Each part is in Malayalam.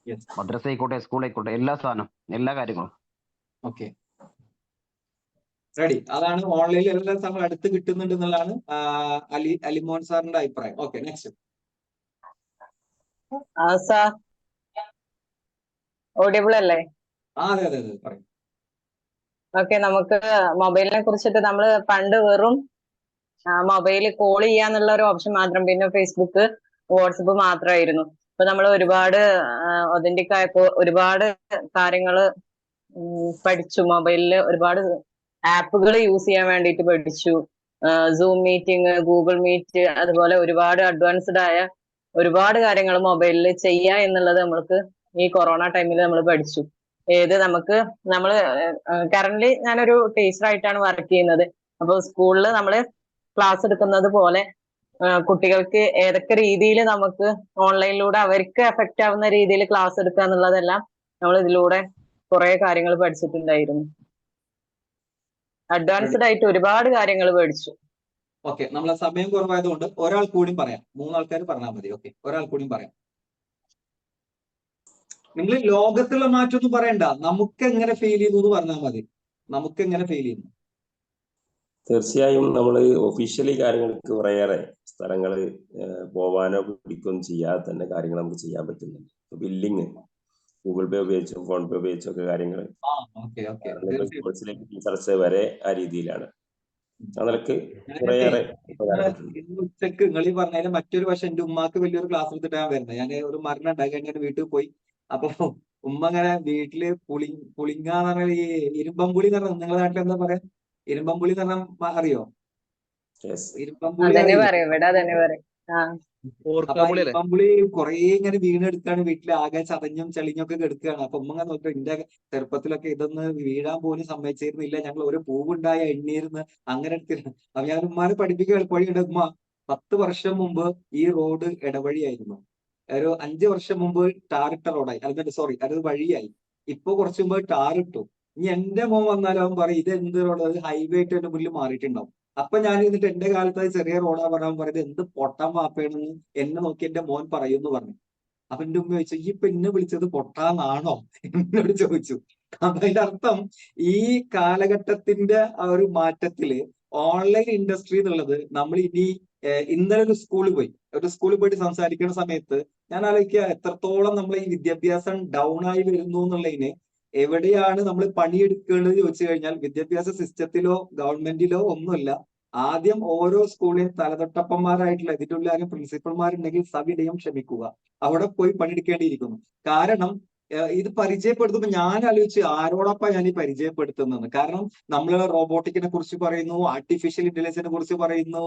യെസ്. മദ്രസ ആയിക്കോട്ടെ, സ്കൂൾ ആയിക്കോട്ടെ, എല്ലാ സാധനം, എല്ലാ കാര്യങ്ങളും. Okay, ready. അതാണ് ഓൺലൈനിൽ എല്ലാ സാധനങ്ങളും അടുത്ത് കിട്ടുന്നുണ്ട് എന്നുള്ളതാണ് അലിമോൻ സാറിന്റെ അഭിപ്രായം. Okay, next. സാർ ഓഡിയബിൾ അല്ലേ? അതെ അതെ അതെ, പറയും. ഓക്കെ, നമുക്ക് മൊബൈലിനെ കുറിച്ചിട്ട് നമ്മൾ പണ്ട് വെറും മൊബൈൽ കോൾ ചെയ്യാന്നുള്ള ഒരു ഓപ്ഷൻ മാത്രം, പിന്നെ ഫേസ്ബുക്ക്, വാട്സപ്പ് മാത്രമായിരുന്നു. ഇപ്പൊ നമ്മൾ ഒരുപാട് ഒതന്റിക് ആയപ്പോ ഒരുപാട് കാര്യങ്ങള് പഠിച്ചു. മൊബൈലിൽ ഒരുപാട് ആപ്പുകൾ യൂസ് ചെയ്യാൻ വേണ്ടിയിട്ട് പഠിച്ചു. സൂം മീറ്റിംഗ്, ഗൂഗിൾ മീറ്റ്, അതുപോലെ ഒരുപാട് അഡ്വാൻസ്ഡ് ആയ ഒരുപാട് കാര്യങ്ങൾ മൊബൈലിൽ ചെയ്യാ എന്നുള്ളത് നമ്മൾക്ക് ഈ കൊറോണ ടൈമിൽ നമ്മൾ പഠിച്ചു. നമ്മൾ കറന്റ് ഞാനൊരു ടീച്ചറായിട്ടാണ് വർക്ക് ചെയ്യുന്നത്. അപ്പോൾ സ്കൂളിൽ നമ്മൾ ക്ലാസ് എടുക്കുന്നത് പോലെ കുട്ടികൾക്ക് ഏതൊക്കെ രീതിയിൽ നമുക്ക് ഓൺലൈനിലൂടെ അവർക്ക് എഫക്റ്റ് ആവുന്ന രീതിയിൽ ക്ലാസ് എടുക്കുക എന്നുള്ളതെല്ലാം നമ്മൾ ഇതിലൂടെ കുറെ കാര്യങ്ങൾ പഠിച്ചിട്ടുണ്ടായിരുന്നു. അഡ്വാൻസ്ഡ് ആയിട്ട് ഒരുപാട് കാര്യങ്ങൾ പഠിച്ചു. ഓക്കെ, നമ്മളെ സമയം കുറവായതുകൊണ്ട് ഒരാൾ കൂടി പറയാം. 3 ആൾക്കാർ പറഞ്ഞാൽ മതി. ഓക്കെ, ഒരാൾ കൂടി പറയാം. നിങ്ങൾ ലോകത്തുള്ള മാറ്റമൊന്നും പറയണ്ട, നമുക്ക് എങ്ങനെ ഫീൽ ചെയ്തു എന്ന് പറഞ്ഞാൽ മതി. നമുക്ക് എങ്ങനെ ഫീൽ ചെയ്യുന്നു? തീർച്ചയായും നമ്മൾ ഒഫീഷ്യലി കാര്യങ്ങൾക്ക് കുറേയേറെ സ്ഥലങ്ങൾ പോവാനോ പിടിക്കുകയൊന്നും ചെയ്യാതെ തന്നെ കാര്യങ്ങൾ നമുക്ക് ചെയ്യാൻ പറ്റുന്നുണ്ട്. ബില്ലിങ് ഗൂഗിൾ പേ ഉപയോഗിച്ചും ഫോൺ പേ ഉപയോഗിച്ചും ഒക്കെ കാര്യങ്ങൾ ചർച്ച വരെ ആ രീതിയിലാണ്. അതിലൊക്കെ കുറേയേറെ ഉച്ചക്ക് നിങ്ങൾ ഈ പറഞ്ഞാൽ മറ്റൊരു പക്ഷെ എന്റെ ഉമ്മാക്ക് വലിയൊരു ക്ലാസ് എടുത്തിട്ട് ഞാൻ വരുന്നത്. ഞാൻ ഒരു മരണം ഉണ്ടാക്കി കഴിഞ്ഞ വീട്ടിൽ പോയി. അപ്പൊ ഉമ്മ ഇങ്ങനെ വീട്ടില് പുളിങ്ങാന്ന് പറഞ്ഞാൽ ഈ ഇരുമ്പമ്പുളി എന്ന് പറഞ്ഞാൽ നിങ്ങളുടെ നാട്ടിൽ എന്താ പറയാ? ഇരുമ്പമ്പുളി എന്ന് പറഞ്ഞാൽ അറിയോ? ഇരുമ്പമ്പുളി ഇരുമ്പമ്പുളി കുറെ ഇങ്ങനെ വീണെടുക്കാണ്. വീട്ടിൽ ആകെ ചതഞ്ഞും ചളിഞ്ഞൊക്കെ കിടക്കുകയാണ്. അപ്പൊ ഉമ്മ നോക്കിയിട്ട് എന്റെ ചെറുപ്പത്തിലൊക്കെ ഇതൊന്ന് വീഴാൻ പോലും സമ്മതിച്ചിരുന്നില്ല, ഞങ്ങൾ ഒരു പൂവുണ്ടായ എണ്ണിയിരുന്ന് അങ്ങനെ എടുത്തിരുന്നു. അപ്പൊ ഞാൻ ഉമ്മാനെ പഠിപ്പിക്കുക എളുപ്പവഴിയുണ്ട്. ഉമ്മ 10 വർഷം മുമ്പ് ഈ റോഡ് ഇടവഴിയായിരുന്നു, ഒരു 5 വർഷം മുമ്പ് ടാറിട്ട റോഡായി, അതിന്റെ സോറി അത് വഴിയായി. ഇപ്പൊ കുറച്ചു മുമ്പ് ടാറിട്ടു. ഇനി എന്റെ മോൻ വന്നാലും അവൻ പറയും ഇത് എന്ത് റോഡ്, അത് ഹൈവേ ആയിട്ട് എന്റെ മുന്നിൽ മാറിയിട്ടുണ്ടാവും. അപ്പൊ ഞാൻ എന്നിട്ട് എന്റെ കാലത്ത് അത് ചെറിയ റോഡാ പറയാൻ പറയുന്നത് എന്ത് പൊട്ടാൻ വാപ്പയാണെന്ന് എന്നെ നോക്കി എന്റെ മോൻ പറയുമെന്ന് പറഞ്ഞു. അപ്പൊ എന്റെ ഉമ്മ ചോദിച്ചു ഈ ഇപ്പൊ എന്നെ വിളിച്ചത് പൊട്ടാന്നാണോ എന്നോട് ചോദിച്ചു. അപ്പൊ അതിന്റെ അർത്ഥം ഈ കാലഘട്ടത്തിന്റെ ആ ഒരു മാറ്റത്തില് ഓൺലൈൻ ഇൻഡസ്ട്രി എന്നുള്ളത് നമ്മൾ ഇനി ഇന്നലെ ഒരു സ്കൂളിൽ പോയിട്ട് സംസാരിക്കുന്ന സമയത്ത് ഞാൻ ആലോചിക്കുക എത്രത്തോളം നമ്മൾ ഈ വിദ്യാഭ്യാസം ഡൗൺ ആയി വരുന്നു എന്നുള്ളതിന് എവിടെയാണ് നമ്മൾ പണിയെടുക്കേണ്ടത് ചോദിച്ചു കഴിഞ്ഞാൽ വിദ്യാഭ്യാസ സിസ്റ്റത്തിലോ ഗവൺമെന്റിലോ ഒന്നുമല്ല. ആദ്യം ഓരോ സ്കൂളിൽ തലതൊട്ടപ്പന്മാരായിട്ടുള്ള ഇതിന്റെ ഉള്ളിൽ പ്രിൻസിപ്പൽമാരുണ്ടെങ്കിൽ സവിനയം ക്ഷമിക്കുക, അവിടെ പോയി പണിയെടുക്കേണ്ടിയിരിക്കുന്നു. കാരണം ഇത് പരിചയപ്പെടുത്തുമ്പോൾ ഞാൻ ആലോചിച്ച് ആരോടൊപ്പം ഞാൻ ഈ പരിചയപ്പെടുത്തുന്നത്. കാരണം നമ്മൾ റോബോട്ടിക്കിനെ കുറിച്ച് പറയുന്നു, ആർട്ടിഫിഷ്യൽ ഇന്റലിജൻസിനെ കുറിച്ച് പറയുന്നു,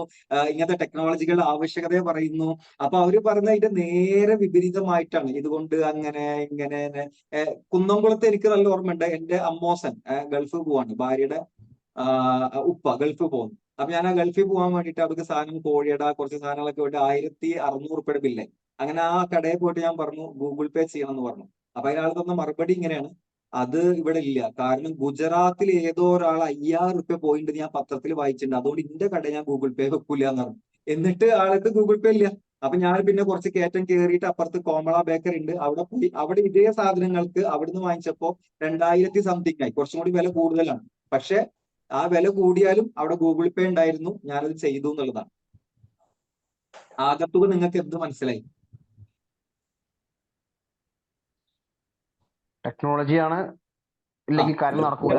ഇങ്ങനത്തെ ടെക്നോളജികളുടെ ആവശ്യകതയെ പറയുന്നു. അപ്പൊ അവര് പറഞ്ഞ ഇതിന്റെ നേരെ വിപരീതമായിട്ടാണ്. ഇതുകൊണ്ട് അങ്ങനെ ഇങ്ങനെ കുന്നംകുളത്ത് എനിക്ക് നല്ല ഓർമ്മയുണ്ട്. എന്റെ അമ്മോസൻ ഗൾഫിൽ പോവാണ്, ഭാര്യയുടെ ഉപ്പ ഗൾഫിൽ പോകുന്നു. അപ്പൊ ഞാൻ ആ ഗൾഫിൽ പോകാൻ വേണ്ടിയിട്ട് അവർക്ക് സാധനം കോഴിയുടെ കുറച്ച് സാധനങ്ങളൊക്കെ വേണ്ടി 1600 രൂപയുടെ ബില്ലായി. അങ്ങനെ ആ കടയിൽ പോയിട്ട് ഞാൻ പറഞ്ഞു ഗൂഗിൾ പേ ചെയ്യണം എന്ന് പറഞ്ഞു. അപ്പൊ അതിനാൾ തന്ന മറുപടി ഇങ്ങനെയാണ്, അത് ഇവിടെ ഇല്ല, കാരണം ഗുജറാത്തിൽ ഏതോ ഒരാൾ 5000 രൂപ പോയിന്റ് ഞാൻ പത്രത്തിൽ വായിച്ചിട്ടുണ്ട്, അതുകൊണ്ട് ഇന്റെ കട ഞാൻ ഗൂഗിൾ പേ വെക്കൂല എന്ന് പറഞ്ഞു. എന്നിട്ട് ആൾക്ക് ഗൂഗിൾ പേ ഇല്ല. അപ്പൊ ഞാൻ പിന്നെ കുറച്ച് കയറ്റം കയറിയിട്ട് അപ്പുറത്ത് കോമള ബേക്കറി ഉണ്ട്, അവിടെ പോയി അവിടെ ഇതേ സാധനങ്ങൾക്ക് അവിടുന്ന് വാങ്ങിച്ചപ്പോ 2000 സംതിങ് ആയി, കുറച്ചും കൂടി വില കൂടുതലാണ്. പക്ഷെ ആ വില കൂടിയാലും അവിടെ ഗൂഗിൾ പേ ഉണ്ടായിരുന്നു, ഞാനത് ചെയ്തു എന്നുള്ളതാണ്. ആകത്തുക നിങ്ങൾക്ക് എന്ത് മനസ്സിലായി? ടെക്നോളജിയാണ് ഇല്ലെങ്കിൽ കാര്യം നടക്കൂല.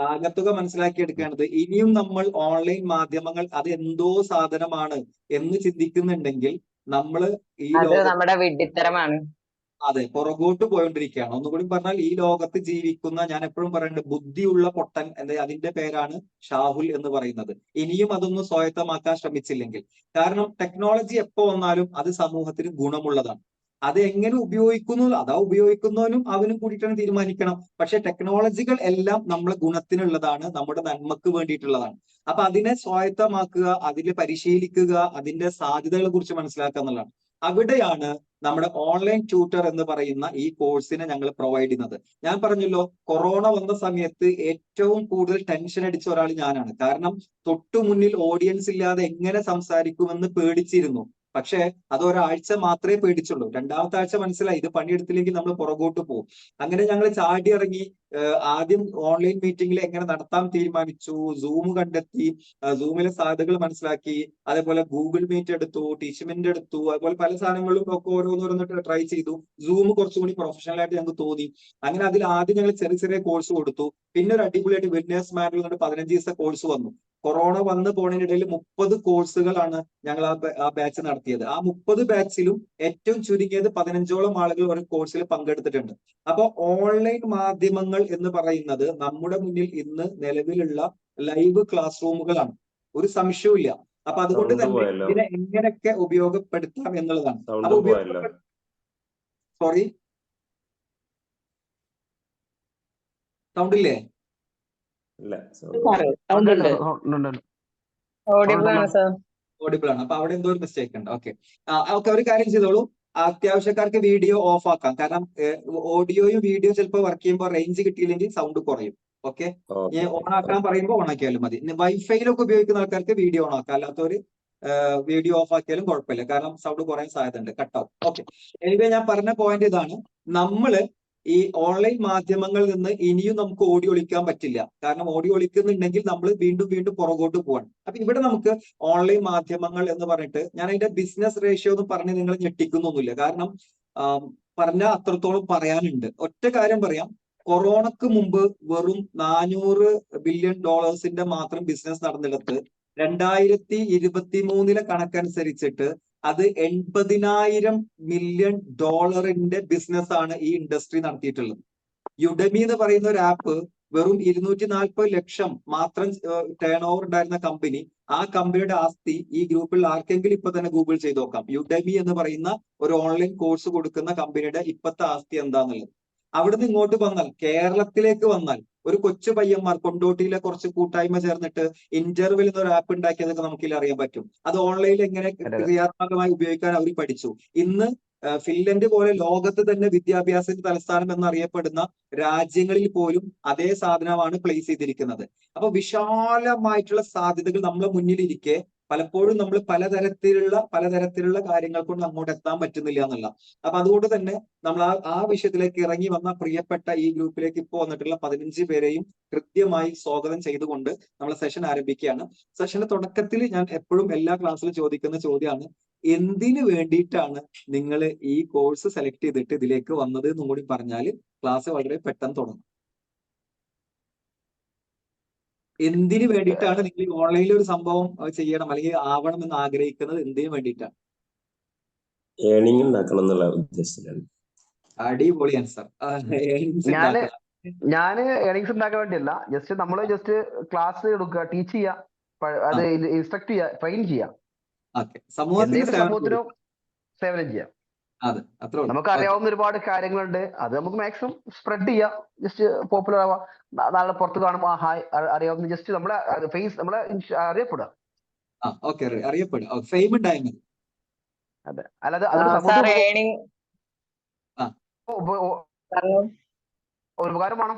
ആകത്തുക മനസ്സിലാക്കിയെടുക്കേണ്ടത് ഇനിയും നമ്മൾ ഓൺലൈൻ മാധ്യമങ്ങൾ അത് എന്തോ സാധനമാണ് എന്ന് ചിന്തിക്കുന്നുണ്ടെങ്കിൽ നമ്മള് ഈ നമ്മുടെ വിഡ്ഢിത്തരമാണ്. അതെ, പുറകോട്ട് പോയോണ്ടിരിക്കുകയാണ്. ഒന്നുകൂടി പറഞ്ഞാൽ ഈ ലോകത്ത് ജീവിക്കുന്ന, ഞാൻ എപ്പോഴും പറയുന്നുണ്ട്, ബുദ്ധിയുള്ള പൊട്ടൻ അതിന്റെ പേരാണ് ഷാഹുൽ എന്ന് പറയുന്നത്. ഇനിയും അതൊന്നും സ്വായത്തമാക്കാൻ ശ്രമിച്ചില്ലെങ്കിൽ, കാരണം ടെക്നോളജി എപ്പോ വന്നാലും അത് സമൂഹത്തിന് ഗുണമുള്ളതാണ്. അത് എങ്ങനെ ഉപയോഗിക്കുന്നു അതാ ഉപയോഗിക്കുന്നവനും അവനും കൂടിയിട്ടാണ് തീരുമാനിക്കണം. പക്ഷെ ടെക്നോളജികൾ എല്ലാം നമ്മളെ ഗുണത്തിനുള്ളതാണ്, നമ്മുടെ നന്മക്ക് വേണ്ടിയിട്ടുള്ളതാണ്. അപ്പൊ അതിനെ സ്വായത്തമാക്കുക, അതിനെ പരിശീലിക്കുക, അതിന്റെ സാധ്യതകളെ കുറിച്ച് മനസ്സിലാക്കുക എന്നുള്ളതാണ്. അവിടെയാണ് നമ്മുടെ ഓൺലൈൻ ട്യൂട്ടർ എന്ന് പറയുന്ന ഈ കോഴ്സിനെ ഞങ്ങൾ പ്രൊവൈഡ് ചെയ്യുന്നത്. ഞാൻ പറഞ്ഞല്ലോ, കൊറോണ വന്ന സമയത്ത് ഏറ്റവും കൂടുതൽ ടെൻഷൻ അടിച്ച ഒരാൾ ഞാനാണ്. കാരണം തൊട്ടു മുന്നിൽ ഓഡിയൻസ് ഇല്ലാതെ എങ്ങനെ സംസാരിക്കുമെന്ന് പേടിച്ചിരുന്നു. പക്ഷെ അത് ഒരാഴ്ച മാത്രമേ പേടിച്ചുള്ളൂ. രണ്ടാമത്തെ ആഴ്ച മനസ്സിലായി ഇത് പണിയെടുത്തില്ലെങ്കിൽ നമ്മൾ പുറകോട്ട് പോകും. അങ്ങനെ ഞങ്ങൾ ചാടി ഇറങ്ങി. ആദ്യം ഓൺലൈൻ മീറ്റിംഗിൽ എങ്ങനെ നടത്താൻ തീരുമാനിച്ചു, സൂം കണ്ടെത്തി, സൂമിലെ സാധ്യതകൾ മനസ്സിലാക്കി, അതേപോലെ ഗൂഗിൾ മീറ്റ് എടുത്തു, ടീച്ച്മെന്റ് എടുത്തു, അതുപോലെ പല സാധനങ്ങളും ഒക്കെ ഓരോന്നോരോന്നിട്ട് ട്രൈ ചെയ്തു. സൂം കുറച്ചുകൂടി പ്രൊഫഷണൽ ആയിട്ട് ഞങ്ങൾക്ക് തോന്നി. അങ്ങനെ അതിൽ ആദ്യം ഞങ്ങൾ ചെറിയ ചെറിയ കോഴ്സ് കൊടുത്തു. പിന്നെ ഒരു അടിപൊളിയായിട്ട് വിന്നേഴ്സ് മാനുവൽ എന്നിട്ട് 15 ദിവസത്തെ കോഴ്സ് വന്നു. കൊറോണ വന്ന് പോണതിനിടയിൽ 30 കോഴ്സുകളാണ് ഞങ്ങൾ ആ ബാച്ച് നടത്തിയത്. ആ 30 ബാച്ചിലും ഏറ്റവും ചുരുങ്ങിയത് 15ഓളം ആളുകൾ ഒരു കോഴ്സിൽ പങ്കെടുത്തിട്ടുണ്ട്. അപ്പൊ ഓൺലൈൻ മാധ്യമങ്ങൾ എന്ന് പറയുന്നത് നമ്മുടെ മുന്നിൽ ഇന്ന് നിലവിലുള്ള ലൈവ് ക്ലാസ് റൂമുകളാണ്, ഒരു സംശയവുമില്ല. അപ്പൊ അതുകൊണ്ട് തന്നെ ഇതിനെ എങ്ങനെയൊക്കെ ഉപയോഗപ്പെടുത്താം എന്നുള്ളതാണ്. അപ്പൊ സോറി, സൗണ്ടില്ലേ? ഓഡിബിൾ ആണ്. അപ്പൊ അവിടെ എന്തോ ഒരു മിസ്റ്റേക്ക് ഉണ്ട്. ഓക്കെ, ഒരു കാര്യം ചെയ്തോളൂ. അത്യാവശ്യക്കാർക്ക് വീഡിയോ ഓഫ് ആക്കാം. കാരണം ഓഡിയോയും വീഡിയോ ചിലപ്പോൾ വർക്ക് ചെയ്യുമ്പോൾ റേഞ്ച് കിട്ടിയില്ലെങ്കിൽ സൗണ്ട് കുറയും. ഓക്കെ, ഓൺ ആക്കാൻ പറയുമ്പോൾ ഓൺ ആക്കിയാലും മതി. വൈഫൈയിലൊക്കെ ഉപയോഗിക്കുന്ന ആൾക്കാർക്ക് വീഡിയോ ഓൺ ആക്കാം, അല്ലാത്തവര് വീഡിയോ ഓഫ് ആക്കിയാലും കുഴപ്പമില്ല, കാരണം സൗണ്ട് കുറയാൻ സാധ്യത ഉണ്ട്, കട്ടാവും. ഓക്കെ, എനിവേ ഞാൻ പറഞ്ഞ പോയിന്റ് ഇതാണ്. നമ്മള് ഈ ഓൺലൈൻ മാധ്യമങ്ങളിൽ നിന്ന് ഇനിയും നമുക്ക് ഓടി ഒളിക്കാൻ പറ്റില്ല. കാരണം ഓടി ഒളിക്കുന്നുണ്ടെങ്കിൽ നമ്മൾ വീണ്ടും വീണ്ടും പുറകോട്ട് പോവാണ്. അപ്പൊ ഇവിടെ നമുക്ക് ഓൺലൈൻ മാധ്യമങ്ങൾ എന്ന് പറഞ്ഞിട്ട് ഞാൻ അതിന്റെ ബിസിനസ് റേഷ്യോ എന്ന് പറഞ്ഞ് നിങ്ങൾ ഞെട്ടിക്കുന്നൊന്നുമില്ല. കാരണം പറഞ്ഞാൽ അത്രത്തോളം പറയാനുണ്ട്. ഒറ്റ കാര്യം പറയാം, കൊറോണക്ക് മുമ്പ് വെറും $400 ബില്യൺ മാത്രം ബിസിനസ് നടന്നിടത്ത് 2023 കണക്കനുസരിച്ചിട്ട് അത് $80,000 മില്യൺ ബിസിനസ് ആണ് ഈ ഇൻഡസ്ട്രി നടത്തിയിട്ടുള്ളത്. യുഡമി എന്ന് പറയുന്ന ഒരു ആപ്പ് വെറും 240 ലക്ഷം മാത്രം ടേൺ ഓവർ ഉണ്ടായിരുന്ന കമ്പനി, ആ കമ്പനിയുടെ ആസ്തി ഈ ഗ്രൂപ്പിൽ ആർക്കെങ്കിലും ഇപ്പൊ തന്നെ ഗൂഗിൾ ചെയ്ത് നോക്കാം. യുഡമി എന്ന് പറയുന്ന ഒരു ഓൺലൈൻ കോഴ്സ് കൊടുക്കുന്ന കമ്പനിയുടെ ഇപ്പോഴത്തെ ആസ്തി എന്താന്നുള്ളത്. അവിടുന്ന് ഇങ്ങോട്ട് വന്നാൽ, കേരളത്തിലേക്ക് വന്നാൽ, ഒരു കൊച്ചു പയ്യന്മാർ കൊണ്ടോട്ടിയിലെ കുറച്ച് കൂട്ടായ്മ ചേർന്നിട്ട് ഇന്റർവെൽ എന്നൊരു ആപ്പ് ഉണ്ടാക്കിയതൊക്കെ നമുക്കിൽ അറിയാൻ പറ്റും. അത് ഓൺലൈനിൽ എങ്ങനെ ക്രിയാത്മകമായി ഉപയോഗിക്കാൻ അവർ പഠിച്ചു. ഇന്ന് ഫിൻലൻഡ് പോലെ ലോകത്ത് തന്നെ വിദ്യാഭ്യാസത്തിന്റെ തലസ്ഥാനം എന്നറിയപ്പെടുന്ന രാജ്യങ്ങളിൽ പോലും അതേ സാധനമാണ് പ്ലേസ് ചെയ്തിരിക്കുന്നത്. അപ്പൊ വിശാലമായിട്ടുള്ള സാധ്യതകൾ നമ്മളെ മുന്നിലിരിക്കെ പലപ്പോഴും നമ്മൾ പലതരത്തിലുള്ള കാര്യങ്ങൾ കൊണ്ട് അങ്ങോട്ട് എത്താൻ പറ്റുന്നില്ല എന്നുള്ള. അപ്പൊ അതുകൊണ്ട് തന്നെ നമ്മൾ ആ വിഷയത്തിലേക്ക് ഇറങ്ങി വന്ന പ്രിയപ്പെട്ട ഈ ഗ്രൂപ്പിലേക്ക് ഇപ്പോൾ വന്നിട്ടുള്ള 15 പേരെയും കൃത്യമായി സ്വാഗതം ചെയ്തുകൊണ്ട് നമ്മൾ സെഷൻ ആരംഭിക്കുകയാണ്. സെഷന്റെ തുടക്കത്തിൽ ഞാൻ എപ്പോഴും എല്ലാ ക്ലാസ്സിലും ചോദിക്കുന്ന ചോദ്യമാണ്, എന്തിനു വേണ്ടിയിട്ടാണ് നിങ്ങൾ ഈ കോഴ്സ് സെലക്ട് ചെയ്തിട്ട് ഇതിലേക്ക് വന്നത് എന്നും കൂടി പറഞ്ഞാൽ ക്ലാസ് വളരെ പെട്ടെന്ന് തുടങ്ങും. എന്തിനു വേണ്ടിയിട്ടാണ് നിങ്ങൾ ഓൺലൈനിൽ ഒരു സംഭവം ചെയ്യണം അല്ലെങ്കിൽ ആവണം എന്ന് ആഗ്രഹിക്കുന്നത്? എന്തിനു വേണ്ടിയിട്ടാണ്? ഏണിംഗ് ഉണ്ടാക്കണം എന്നുള്ള ഉദ്ദേശത്തിലാണ്. അടിപൊളി ആൻസർ. ഞാന് ഏണിങ്സ് ഉണ്ടാക്കാൻ വേണ്ടിയല്ല, നമ്മള് ക്ലാസ് എടുക്കുക, ടീച്ച് ചെയ്യുക, അത് ഇൻസ്ട്രക്ട് ചെയ്യുക, ട്രെയിൻ ചെയ്യുക, സമൂഹത്തിനും സേവനം ചെയ്യാം. നമുക്ക് അറിയാവുന്ന ഒരുപാട് കാര്യങ്ങളുണ്ട്, അത് നമുക്ക് മാക്സിമം സ്പ്രെഡ് ചെയ്യാം. പോപ്പുലർ ആവാം, നാളെ പുറത്ത് കാണുമ്പോൾ ഹായ് അറിയാവുന്ന നമ്മളെ ഫേസ് നമ്മളെ അറിയപ്പെടുക. അതെ, അല്ലാതെ ഉപകാരമാണോ?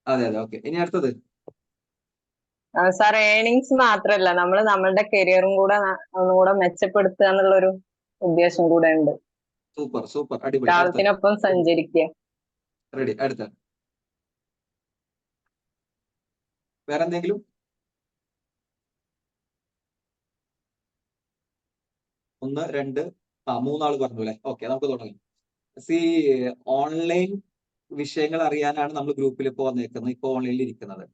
അതെ അതെ, ഓക്കെ. ഇനി അടുത്തത് സാർ, ഏണിങ്സ് മാത്രല്ല, നമ്മൾ നമ്മളുടെ കരിയറും കൂടെ ഒന്നുകൂടെ മെച്ചപ്പെടുത്തുക എന്നുള്ളൊരു ഉദ്ദേശം കൂടെ ഉണ്ട്. സൂപ്പർ സൂപ്പർ, അടിപൊളി. കാലത്തിനൊപ്പം സഞ്ചരിക്കുക. റെഡി. അടുത്ത വേറെ എന്തെങ്കിലും? 1 2 3 ആള് പറഞ്ഞു അല്ലെ? ഓക്കെ, നമുക്ക് തുടങ്ങാം. ഓൺലൈൻ വിഷയങ്ങൾ അറിയാനാണ് നമ്മൾ ഗ്രൂപ്പിൽ ഇപ്പോൾ വന്നേക്കുന്നത്, ഇപ്പോൾ ഓൺലൈനിൽ ഇരിക്കുന്നത്.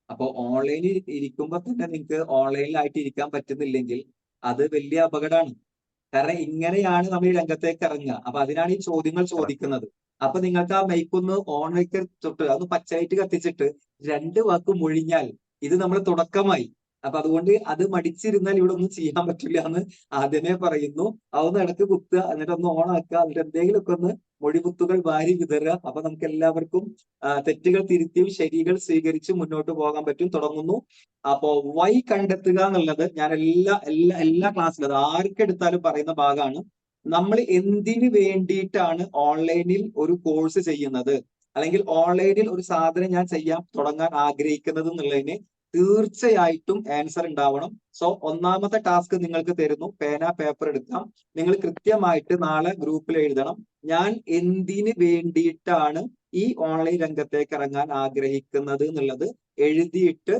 അപ്പോൾ ഓൺലൈനിൽ ഇരിക്കുമ്പോൾ തന്നെ നിങ്ങൾക്ക് ഓൺലൈനിലായിട്ട് ഇരിക്കാൻ പറ്റുന്നില്ലെങ്കിൽ അത് വലിയ അപകടമാണ്. കാരണം ഇങ്ങനെയാണ് നമ്മൾ ഈ രംഗത്തേക്ക് ഇറങ്ങുക. അപ്പൊ അതിനാണ് ഈ ചോദ്യങ്ങൾ ചോദിക്കുന്നത്. അപ്പൊ നിങ്ങൾക്ക് ആ മൈക്കൊന്ന് ഓൺ വെക്ക് തൊട്ട് അതൊന്ന് പച്ചയായിട്ട് കത്തിച്ചിട്ട് 2 വാക്ക് മൊഴിഞ്ഞാൽ ഇത് നമ്മൾ തുടക്കമായി. അപ്പൊ അതുകൊണ്ട് അത് മടിച്ചിരുന്നാൽ ഇവിടെ ഒന്നും ചെയ്യാൻ പറ്റില്ല എന്ന് ആദ്യമേ പറയുന്നു. അതൊന്ന് ഇടക്ക് കുത്തുക, എന്നിട്ട് ഒന്ന് ഓൺ ആക്കുക, എന്നിട്ട് എന്തെങ്കിലുമൊക്കെ ഒന്ന് മൊഴിമുത്തുകൾ വാരി വിതറുക. അപ്പൊ നമുക്ക് എല്ലാവർക്കും തെറ്റുകൾ തിരുത്തിയും ശരികൾ സ്വീകരിച്ച് മുന്നോട്ട് പോകാൻ പറ്റും. തുടങ്ങുന്നു. അപ്പോ വൈ കണ്ടെത്തുക എന്നുള്ളത് ഞാൻ എല്ലാ ക്ലാസ്സിലും അത് ആർക്കെടുത്താലും പറയുന്ന ഭാഗമാണ്. നമ്മൾ എന്തിനു വേണ്ടിയിട്ടാണ് ഓൺലൈനിൽ ഒരു കോഴ്സ് ചെയ്യുന്നത്, അല്ലെങ്കിൽ ഓൺലൈനിൽ ഒരു സാധനം ഞാൻ തുടങ്ങാൻ ആഗ്രഹിക്കുന്നത് എന്നുള്ളതിന് തീർച്ചയായിട്ടും ആൻസർ ഉണ്ടാവണം. സോ ഒന്നാമത്തെ ടാസ്ക് നിങ്ങൾക്ക് തരുന്നു, പേന പേപ്പർ എടുക്കാം. നിങ്ങൾ കൃത്യമായിട്ട് നാളെ ഗ്രൂപ്പിൽ എഴുതണം, ഞാൻ എന്തിന് വേണ്ടിയിട്ടാണ് ഈ ഓൺലൈൻ രംഗത്തേക്ക് ഇറങ്ങാൻ ആഗ്രഹിക്കുന്നത് എന്നുള്ളത് എഴുതിയിട്ട്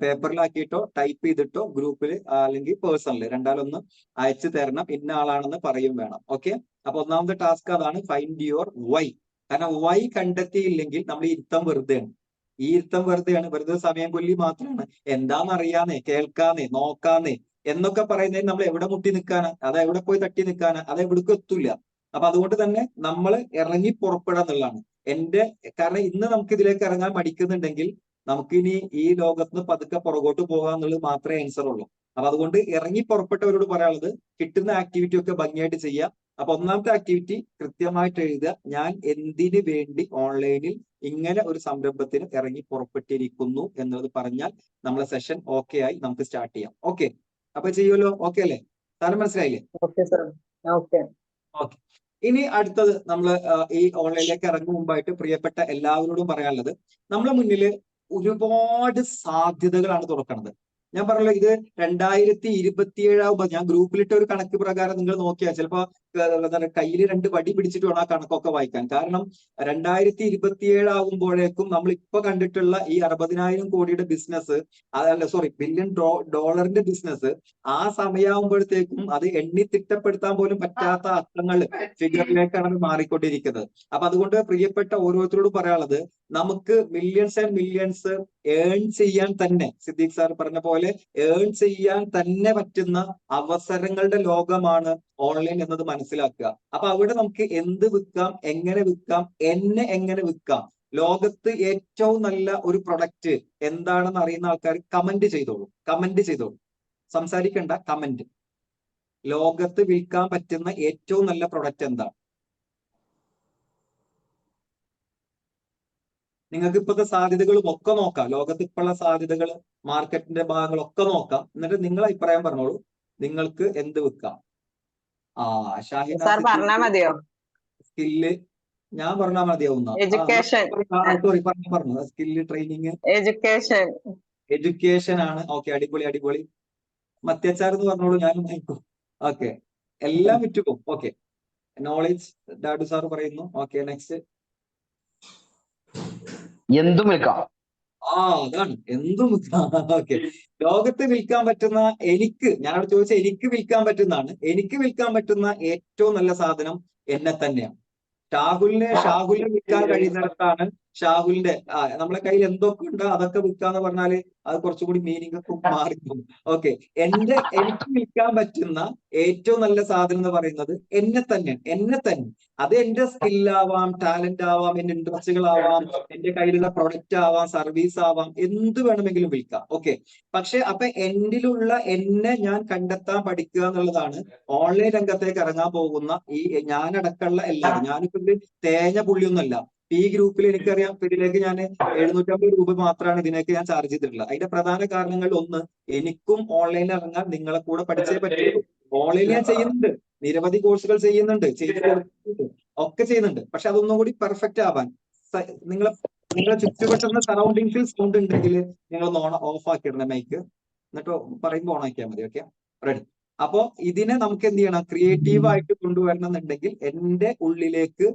പേപ്പറിലാക്കിയിട്ടോ ടൈപ്പ് ചെയ്തിട്ടോ ഗ്രൂപ്പിൽ അല്ലെങ്കിൽ പേഴ്സണല് രണ്ടാലൊന്ന് അയച്ചു തരണം. ഇന്ന ആളാണെന്ന് പറയും വേണം. ഓക്കെ, അപ്പൊ ഒന്നാമത്തെ ടാസ്ക് അതാണ്, ഫൈൻഡ് യുവർ വൈ. കാരണം വൈ കണ്ടെത്തിയില്ലെങ്കിൽ നമ്മൾ ഇരുത്തം വെറുതെയാണ്. ഈ ഇരുത്തം വെറുതെയാണ്, വെറുതെ സമയം കൊല്ലി മാത്രമാണ്. എന്താണെന്നറിയാന്നേ, കേൾക്കാന്നേ, നോക്കാന്നേ എന്നൊക്കെ പറയുന്നതിന് നമ്മൾ എവിടെ മുട്ടി നിൽക്കാനാ, അത് എവിടെ പോയി തട്ടി നിൽക്കാനാ, അത് എവിടേക്കും എത്തൂല. അപ്പൊ അതുകൊണ്ട് തന്നെ നമ്മൾ ഇറങ്ങി പുറപ്പെടുക എന്നുള്ളതാണ് കാരണം ഇന്ന് നമുക്ക് ഇതിലേക്ക് ഇറങ്ങാൻ മടിക്കുന്നുണ്ടെങ്കിൽ നമുക്കിനി ഈ ലോകത്ത് പതുക്കെ പുറകോട്ട് പോകാം എന്നുള്ളത് മാത്രമേ ആൻസർ ഉള്ളൂ. അപ്പൊ അതുകൊണ്ട് ഇറങ്ങി പുറപ്പെട്ടവരോട് പറയാനുള്ളത്, കിട്ടുന്ന ആക്ടിവിറ്റി ഒക്കെ ഭംഗിയായിട്ട് ചെയ്യുക. അപ്പൊ ഒന്നാമത്തെ ആക്ടിവിറ്റി കൃത്യമായിട്ട് എഴുതുക, ഞാൻ എന്തിനു വേണ്ടി ഓൺലൈനിൽ ഇങ്ങനെ ഒരു സംരംഭത്തിന് ഇറങ്ങി പുറപ്പെട്ടിരിക്കുന്നു എന്നത് പറഞ്ഞാൽ നമ്മളെ സെഷൻ ഓക്കെ ആയി, നമുക്ക് സ്റ്റാർട്ട് ചെയ്യാം. ഓക്കെ, അപ്പൊ ചെയ്യുമല്ലോ? ഓക്കെ അല്ലേ? സാധനം മനസ്സിലായില്ലേ? ഓക്കെ. ഇനി അടുത്തത് നമ്മൾ ഈ ഓൺലൈനിലേക്ക് ഇറങ്ങും മുമ്പായിട്ട് പ്രിയപ്പെട്ട എല്ലാവരോടും പറയാനുള്ളത്, നമ്മളെ മുന്നിൽ ഒരുപാട് സാധ്യതകളാണ് തുറക്കുന്നത്. ഞാൻ പറഞ്ഞല്ലോ, ഇത് 2027 ഞാൻ ഗ്രൂപ്പിലിട്ട ഒരു കണക്ക് പ്രകാരം നിങ്ങൾ നോക്കിയാൽ ചിലപ്പോ കയ്യിൽ 2 വടി പിടിച്ചിട്ട് വേണം ആ കണക്കൊക്കെ വായിക്കാൻ. കാരണം 2027 ആകുമ്പോഴേക്കും നമ്മൾ ഇപ്പൊ കണ്ടിട്ടുള്ള ഈ 60,000 കോടിയുടെ ബിസിനസ്, അതല്ല സോറി ബില്യൺ ഡോളറിന്റെ ബിസിനസ്, ആ സമയമാകുമ്പോഴത്തേക്കും അത് തിട്ടപ്പെടുത്താൻ പോലും പറ്റാത്ത അക്കങ്ങൾ ഫിഗറിലേക്കാണ് മാറിക്കൊണ്ടിരിക്കുന്നത്. അപ്പൊ അതുകൊണ്ട് പ്രിയപ്പെട്ട ഓരോരുത്തരോടും പറയാനുള്ളത്, നമുക്ക് മില്യൺസ് ആൻഡ് മില്യൺസ് ഏൺ ചെയ്യാൻ തന്നെ, സിദ്ദീഖ് സാർ പറഞ്ഞ പോലെ ഏൺ ചെയ്യാൻ തന്നെ പറ്റുന്ന അവസരങ്ങളുടെ ലോകമാണ് ഓൺലൈൻ എന്നത് മനസ്സിലാക്കുക. അപ്പൊ അവിടെ നമുക്ക് എന്ത് വിൽക്കാം, എങ്ങനെ വിൽക്കാം, എങ്ങനെ വിൽക്കാം. ലോകത്ത് ഏറ്റവും നല്ല ഒരു പ്രൊഡക്റ്റ് എന്താണെന്ന് അറിയുന്ന ആൾക്കാർ കമന്റ് ചെയ്തോളൂ. സംസാരിക്കണ്ട, കമന്റ്. ലോകത്ത് വിൽക്കാൻ പറ്റുന്ന ഏറ്റവും നല്ല പ്രൊഡക്റ്റ് എന്താണ്? നിങ്ങൾക്ക് ഇപ്പോഴത്തെ സാധ്യതകളും ഒക്കെ നോക്കാം, ലോകത്ത് ഇപ്പോഴുള്ള സാധ്യതകൾ, മാർക്കറ്റിന്റെ ഭാഗങ്ങളൊക്കെ നോക്കാം. എന്നിട്ട് നിങ്ങൾ അഭിപ്രായം പറഞ്ഞോളൂ, നിങ്ങൾക്ക് എന്ത് വിൽക്കാം. ഷാഹിന സ്കില്ല് ഞാൻ പറഞ്ഞാൽ മതിയാവുന്ന പറഞ്ഞു. സ്കില്ല് ട്രെയിനിങ്, എഡ്യൂക്കേഷൻ ആണ്. ഓക്കെ, അടിപൊളി. മത്യാച്ചാർ എന്ന് പറഞ്ഞോളൂ, ഞാനും നയിക്കും. ഓക്കെ, എല്ലാം വിറ്റുപോകും. ഓക്കെ, നോളജ് ഡാഡു സാർ പറയുന്നു. Okay, next. എന്തും വിൽക്കാം. അതാണ്, എന്തും വിൽക്കാം. ഓക്കെ, ലോകത്ത് വിൽക്കാൻ പറ്റുന്ന, ഞാനവിടെ ചോദിച്ച എനിക്ക് വിൽക്കാൻ പറ്റുന്നതാണ്. എനിക്ക് വിൽക്കാൻ പറ്റുന്ന ഏറ്റവും നല്ല സാധനം എന്നെ തന്നെയാണ്. ഷാഹുലിനെ വിൽക്കാൻ കഴിയുന്നിടത്താണ് ഷാഹുലിന്റെ നമ്മളെ കയ്യിൽ എന്തൊക്കെ ഉണ്ടോ അതൊക്കെ വിൽക്കാന്ന് പറഞ്ഞാല് അത് കുറച്ചുകൂടി മീനിങ് ഒക്കെ മാറിക്കും. ഓക്കെ, എനിക്ക് വിൽക്കാൻ പറ്റുന്ന ഏറ്റവും നല്ല സാധനം എന്ന് പറയുന്നത് എന്നെ തന്നെ. അത് എന്റെ സ്കില്ലാവാം, ടാലന്റ് ആവാം, എന്റെ ഇൻട്രസ്റ്റുകളാവാം, എന്റെ കയ്യിലുള്ള പ്രൊഡക്റ്റ് ആവാം, സർവീസ് ആവാം, എന്ത് വേണമെങ്കിലും വിൽക്കാം. ഓക്കെ, പക്ഷെ അപ്പൊ എന്റിലുള്ള എന്നെ ഞാൻ കണ്ടെത്താൻ പഠിക്കുക എന്നുള്ളതാണ് ഓൺലൈൻ രംഗത്തേക്ക് ഇറങ്ങാൻ പോകുന്ന ഈ ഞാനടക്കമുള്ള എല്ലാവരും. ഞാനിപ്പോ തേഞ്ഞ പുള്ളിയൊന്നുമല്ല. ഈ ഗ്രൂപ്പിൽ എനിക്കറിയാം, ഇതിലേക്ക് ഞാൻ 750 രൂപ മാത്രമാണ് ഇതിലേക്ക് ഞാൻ ചാർജ് ചെയ്തിട്ടുള്ളത്. അതിന്റെ പ്രധാന കാരണങ്ങളിൽ ഒന്ന്, എനിക്കും ഓൺലൈനിൽ ഇറങ്ങാൻ നിങ്ങളെ കൂടെ പഠിച്ചേ പറ്റുള്ളൂ. ഓൺലൈനിൽ ഞാൻ ചെയ്യുന്നുണ്ട്, നിരവധി കോഴ്സുകൾ ചെയ്യുന്നുണ്ട്, ഒക്കെ ചെയ്യുന്നുണ്ട്. പക്ഷെ അതൊന്നും കൂടി പെർഫെക്റ്റ് ആവാൻ നിങ്ങളെ ചുറ്റുവട്ടുന്ന സറൗണ്ടിങ്സിൽ സൗണ്ട് ഉണ്ടെങ്കിൽ നിങ്ങൾ ഓഫ് ആക്കിയിടണം മൈക്ക്, എന്നിട്ട് പറയുമ്പോൾ ഓൺ ആക്കിയാൽ മതി. Okay, ready. അപ്പോ ഇതിനെ നമുക്ക് എന്ത് ചെയ്യണം, ക്രിയേറ്റീവ് ആയിട്ട് കൊണ്ടുവരണം എന്നുണ്ടെങ്കിൽ എന്റെ ഉള്ളിലേക്ക്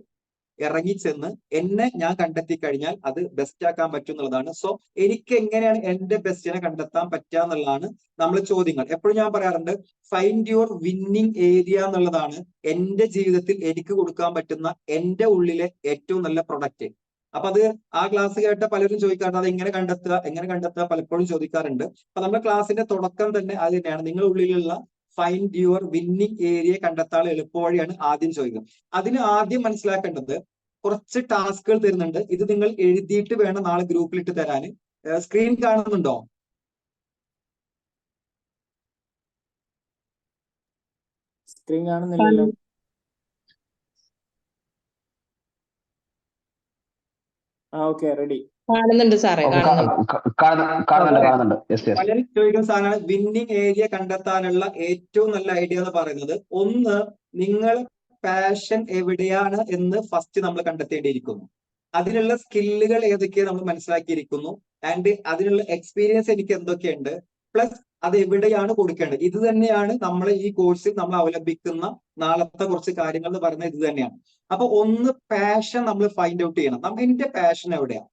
ഇറങ്ങിച്ചെന്ന് എന്നെ ഞാൻ കണ്ടെത്തി കഴിഞ്ഞാൽ അത് ബെസ്റ്റ് ആക്കാൻ പറ്റും എന്നുള്ളതാണ്. സോ എനിക്ക് എങ്ങനെയാണ് എന്റെ ബെസ്റ്റിനെ കണ്ടെത്താൻ പറ്റുക എന്നുള്ളതാണ് നമ്മൾ ചോദ്യങ്ങൾ. എപ്പോഴും ഞാൻ പറയാറുണ്ട്, ഫൈൻഡ് യുവർ വിന്നിങ് ഏരിയ എന്നുള്ളതാണ് എന്റെ ജീവിതത്തിൽ എനിക്ക് കൊടുക്കാൻ പറ്റുന്ന എന്റെ ഉള്ളിലെ ഏറ്റവും നല്ല പ്രൊഡക്റ്റ്. അപ്പൊ അത് ആ ക്ലാസ് കേട്ട പലരും ചോദിക്കാറുണ്ട്, അത് എങ്ങനെ കണ്ടെത്തുക പലപ്പോഴും ചോദിക്കാറുണ്ട്. അപ്പൊ നമ്മുടെ ക്ലാസ്സിന്റെ തുടക്കം തന്നെ അത് തന്നെയാണ്, നിങ്ങളുടെ ഉള്ളിലുള്ള ഫൈൻഡ് യുവർ വിന്നിങ് ഏരിയ കണ്ടെത്താൻ എളുപ്പവഴിയാണ് ആദ്യം ചോദിക്കുക. അതിന് ആദ്യം മനസ്സിലാക്കേണ്ടത് കുറച്ച് ടാസ്കുകൾ തരുന്നുണ്ട്. ഇത് നിങ്ങൾ എഴുതിയിട്ട് വേണം നാളെ ഗ്രൂപ്പിലിട്ട് തരാൻ. സ്ക്രീൻ കാണുന്നുണ്ടോ? സ്ക്രീൻ കാണുന്നില്ലല്ലോ. Okay, ready. കാണുന്നുണ്ട് സാറേ, കാണുന്നുണ്ട്. പലരും ചോദിക്കുന്ന സാധനമാണ് വിന്നിങ് ഏരിയ കണ്ടെത്താനുള്ള ഏറ്റവും നല്ല ഐഡിയ എന്ന് പറയുന്നത്. ഒന്ന്, നിങ്ങൾ പാഷൻ എവിടെയാണ് എന്ന് ഫസ്റ്റ് നമ്മൾ കണ്ടെത്തേണ്ടിയിരിക്കുന്നു. അതിനുള്ള സ്കില്ലുകൾ ഏതൊക്കെയാണ് നമ്മൾ മനസ്സിലാക്കിയിരിക്കുന്നു. ആൻഡ് അതിനുള്ള എക്സ്പീരിയൻസ് എനിക്ക് എന്തൊക്കെയുണ്ട്, പ്ലസ് അത് എവിടെയാണ് കൊടുക്കേണ്ടത്. ഇത് തന്നെയാണ് നമ്മൾ ഈ കോഴ്സിൽ നമ്മൾ അവലംബിക്കുന്ന നാളത്തെ കുറച്ച് കാര്യങ്ങൾ എന്ന് പറയുന്നത് ഇത് തന്നെയാണ്. അപ്പൊ ഒന്ന് പാഷൻ നമ്മൾ ഫൈൻഡ് ഔട്ട് ചെയ്യണം. എന്റെ പാഷൻ എവിടെയാണ്,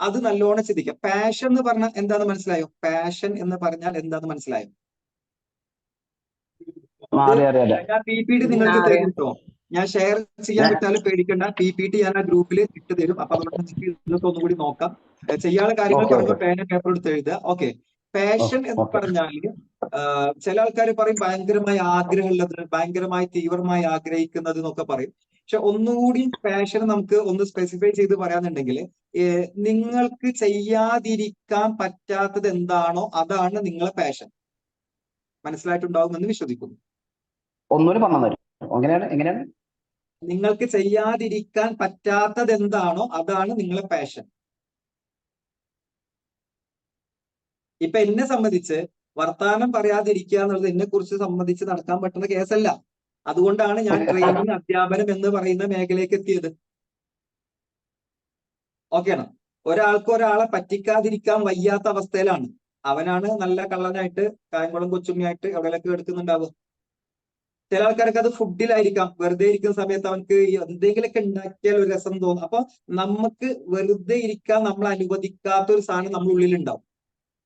അത് നല്ലോണം ചിന്തിക്കാം. പാഷൻ എന്ന് പറഞ്ഞാൽ എന്താന്ന് മനസ്സിലായോ? പാഷൻ എന്ന് പറഞ്ഞാൽ എന്താന്ന് മനസ്സിലായോ? ഞാൻ PPT നിങ്ങൾക്ക് തരും കേട്ടോ. ഞാൻ ഷെയർ ചെയ്യാൻ വിട്ടാലും പേടിക്കണ്ട. PPT ഞാൻ ആ ഗ്രൂപ്പിൽ ഇട്ട് തരും. അപ്പൊ അതുകൊണ്ട് നിങ്ങൾക്ക് ഇന്നത്തെ ഒന്നുകൂടി നോക്കാം. ചെയ്യാനുള്ള കാര്യങ്ങൾ പറയുമ്പോൾ പേന പേപ്പർ എടുത്ത് എഴുതുക. ഓക്കെ. പാഷൻ എന്ന് പറഞ്ഞാല് ചില ആൾക്കാർ പറയും ഭയങ്കരമായി ആഗ്രഹമുള്ളത്, ഭയങ്കരമായി തീവ്രമായി ആഗ്രഹിക്കുന്നത് എന്നൊക്കെ പറയും. പക്ഷെ ഒന്നുകൂടി പാഷൻ നമുക്ക് ഒന്ന് സ്പെസിഫൈ ചെയ്ത് പറയാന്നുണ്ടെങ്കിൽ നിങ്ങൾക്ക് ചെയ്യാതിരിക്കാൻ പറ്റാത്തത് എന്താണോ അതാണ് നിങ്ങളെ പാഷൻ. മനസ്സിലായിട്ടുണ്ടാവുമെന്ന് വിശ്വസിക്കുന്നു. ഒന്നുകൂടി പറഞ്ഞു. എങ്ങനെയാണ്? നിങ്ങൾക്ക് ചെയ്യാതിരിക്കാൻ പറ്റാത്തത് എന്താണോ അതാണ് നിങ്ങളെ പാഷൻ. ഇപ്പൊ എന്നെ സംബന്ധിച്ച് വർത്താനം പറയാതിരിക്കുക എന്നുള്ളത് എന്നെ കുറിച്ച് സംബന്ധിച്ച് നടക്കാൻ പറ്റുന്ന കേസല്ല. അതുകൊണ്ടാണ് ഞാൻ ട്രെയിനിങ്, അധ്യാപനം എന്ന് പറയുന്ന മേഖലയിലേക്ക് എത്തിയത്. ഓക്കെയാണ്. ഒരാൾക്ക് ഒരാളെ പറ്റിക്കാതിരിക്കാൻ വയ്യാത്ത അവസ്ഥയിലാണ്. അവനാണ് നല്ല കള്ളനായിട്ട് കായംകുളം കൊച്ചുണ്ണിയായിട്ട് എവിടെയൊക്കെ എടുക്കുന്നുണ്ടാവുക. ചില ആൾക്കാർക്ക് അത് ഫുഡിലായിരിക്കാം. വെറുതെ ഇരിക്കുന്ന സമയത്ത് അവർക്ക് എന്തെങ്കിലുമൊക്കെ ഉണ്ടാക്കിയാൽ ഒരു രസം തോന്നും. അപ്പൊ നമുക്ക് വെറുതെ ഇരിക്കാൻ നമ്മൾ അനുവദിക്കാത്ത ഒരു സാധനം നമ്മുടെ ഉള്ളിലുണ്ടാവും.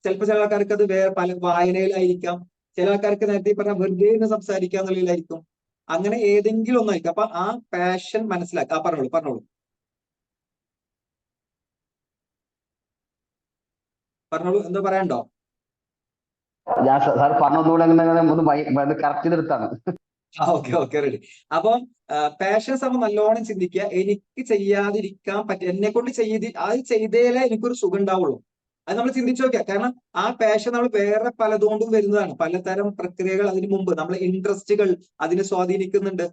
ചിലപ്പോൾ ചില ആൾക്കാർക്ക് അത് പല വായനയിലായിരിക്കാം. ചില ആൾക്കാർക്ക് നേരത്തെ പറഞ്ഞ വെറുതെ ഇരുന്ന് സംസാരിക്കുക എന്നുള്ളതിലായിരിക്കും. അങ്ങനെ ഏതെങ്കിലും ഒന്നായിരിക്കും. അപ്പൊ ആ പാഷൻ മനസ്സിലാക്കുക. പറഞ്ഞോളൂ എന്തോ പറയാനുണ്ടോ? ഞാൻ സാർ പറഞ്ഞതുകൂടെ കറക്റ്റ് ചെയ്തെടുത്താണ്. Okay ready. അപ്പം പാഷൻ സമയം നല്ലോണം ചിന്തിക്കുക. എനിക്ക് ചെയ്യാതിരിക്കാൻ പറ്റും, എന്നെ കൊണ്ട് അത് ചെയ്തേലേ എനിക്കൊരു സുഖം ഉണ്ടാവുള്ളൂ. അത് നമ്മൾ ചിന്തിച്ചു നോക്കിയാൽ. കാരണം ആ പാഷൻ നമ്മൾ വേറെ പലതുകൊണ്ടും വരുന്നതാണ്. പലതരം പ്രക്രിയകൾ അതിനു മുമ്പ് നമ്മളെ ഇൻട്രസ്റ്റുകൾ അതിനെ സ്വാധീനിക്കുന്നുണ്ട്.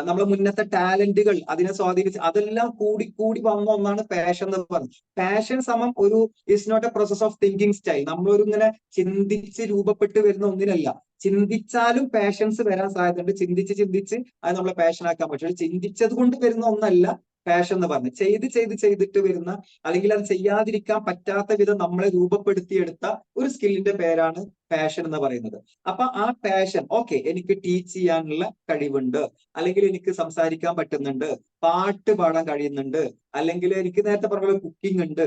നമ്മളെ മുന്നത്തെ ടാലന്റുകൾ അതിനെ സ്വാധീനിച്ച് അതെല്ലാം കൂടി വന്ന ഒന്നാണ് പാഷൻ എന്ന് പറയുന്നത്. പാഷൻ സമം ഒരു is not a process of thinking style. നമ്മളൊരു ഇങ്ങനെ ചിന്തിച്ച് രൂപപ്പെട്ട് വരുന്ന ഒന്നിനല്ല. ചിന്തിച്ചാലും പാഷൻസ് വരാൻ സാധ്യതയുണ്ട്. ചിന്തിച്ച് അത് നമ്മളെ പാഷനാക്കാൻ പറ്റും. ചിന്തിച്ചത് കൊണ്ട് വരുന്ന ഒന്നല്ല പാഷൻ എന്ന് പറഞ്ഞ് ചെയ്തിട്ട് വരുന്ന, അല്ലെങ്കിൽ അത് ചെയ്യാതിരിക്കാൻ പറ്റാത്ത വിധം നമ്മളെ രൂപപ്പെടുത്തിയെടുത്ത ഒരു സ്കില്ലിന്റെ പേരാണ് പാഷൻ എന്ന് പറയുന്നത്. അപ്പൊ ആ പാഷൻ, ഓക്കെ, എനിക്ക് ടീച്ച് ചെയ്യാനുള്ള കഴിവുണ്ട്, അല്ലെങ്കിൽ എനിക്ക് സംസാരിക്കാൻ പറ്റുന്നുണ്ട്, പാട്ട് പാടാൻ കഴിയുന്നുണ്ട്, അല്ലെങ്കിൽ എനിക്ക് നേരത്തെ പറഞ്ഞ കുക്കിംഗ് ഉണ്ട്,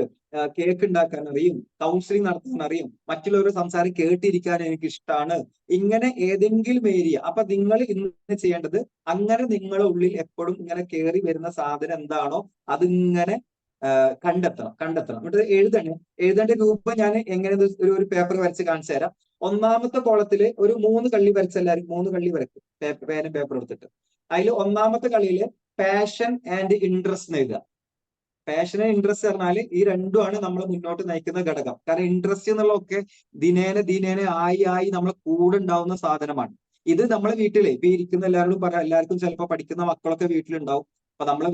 കേക്ക് ഉണ്ടാക്കാൻ അറിയും, കൗൺസിലിംഗ് നടത്താൻ അറിയും, മറ്റുള്ളവരുടെ സംസാരം കേട്ടിരിക്കാൻ എനിക്ക് ഇഷ്ടമാണ്. ഇങ്ങനെ ഏതെങ്കിലും ഏരിയ. അപ്പൊ നിങ്ങൾ ഇന്ന് ചെയ്യേണ്ടത് അങ്ങനെ നിങ്ങളുടെ ഉള്ളിൽ എപ്പോഴും ഇങ്ങനെ കയറി വരുന്ന സാധനം എന്താണോ അതിങ്ങനെ കണ്ടെത്തണം. എന്നിട്ട് എഴുതേണ്ട രൂപം ഞാൻ എങ്ങനെ ഒരു പേപ്പർ വരച്ച് കാണിച്ചു തരാം. ഒന്നാമത്തെ കോളത്തില് ഒരു 3 കള്ളി വരച്ച് എല്ലാവരും 3 കള്ളി വരക്കും. പേനും പേപ്പർ എടുത്തിട്ട് അതിൽ ഒന്നാമത്തെ കളിയില് പാഷൻ ആൻഡ് ഇൻട്രസ്റ്റ് എന്ന് എഴുതുക. പാഷൻ ആൻഡ് ഇൻട്രസ്റ്റ് പറഞ്ഞാൽ ഈ രണ്ടുമാണ് നമ്മളെ മുന്നോട്ട് നയിക്കുന്ന ഘടകം. കാരണം ഇൻട്രസ്റ്റ് എന്നുള്ളതൊക്കെ ദിനേന ആയി നമ്മളെ കൂടെ ഉണ്ടാവുന്ന സാധനമാണ്. ഇത് നമ്മളെ വീട്ടിലെ ഇപ്പൊ ഇരിക്കുന്ന എല്ലാവർക്കും ചിലപ്പോൾ പഠിക്കുന്ന മക്കളൊക്കെ വീട്ടിലുണ്ടാവും. അപ്പൊ നമ്മളെ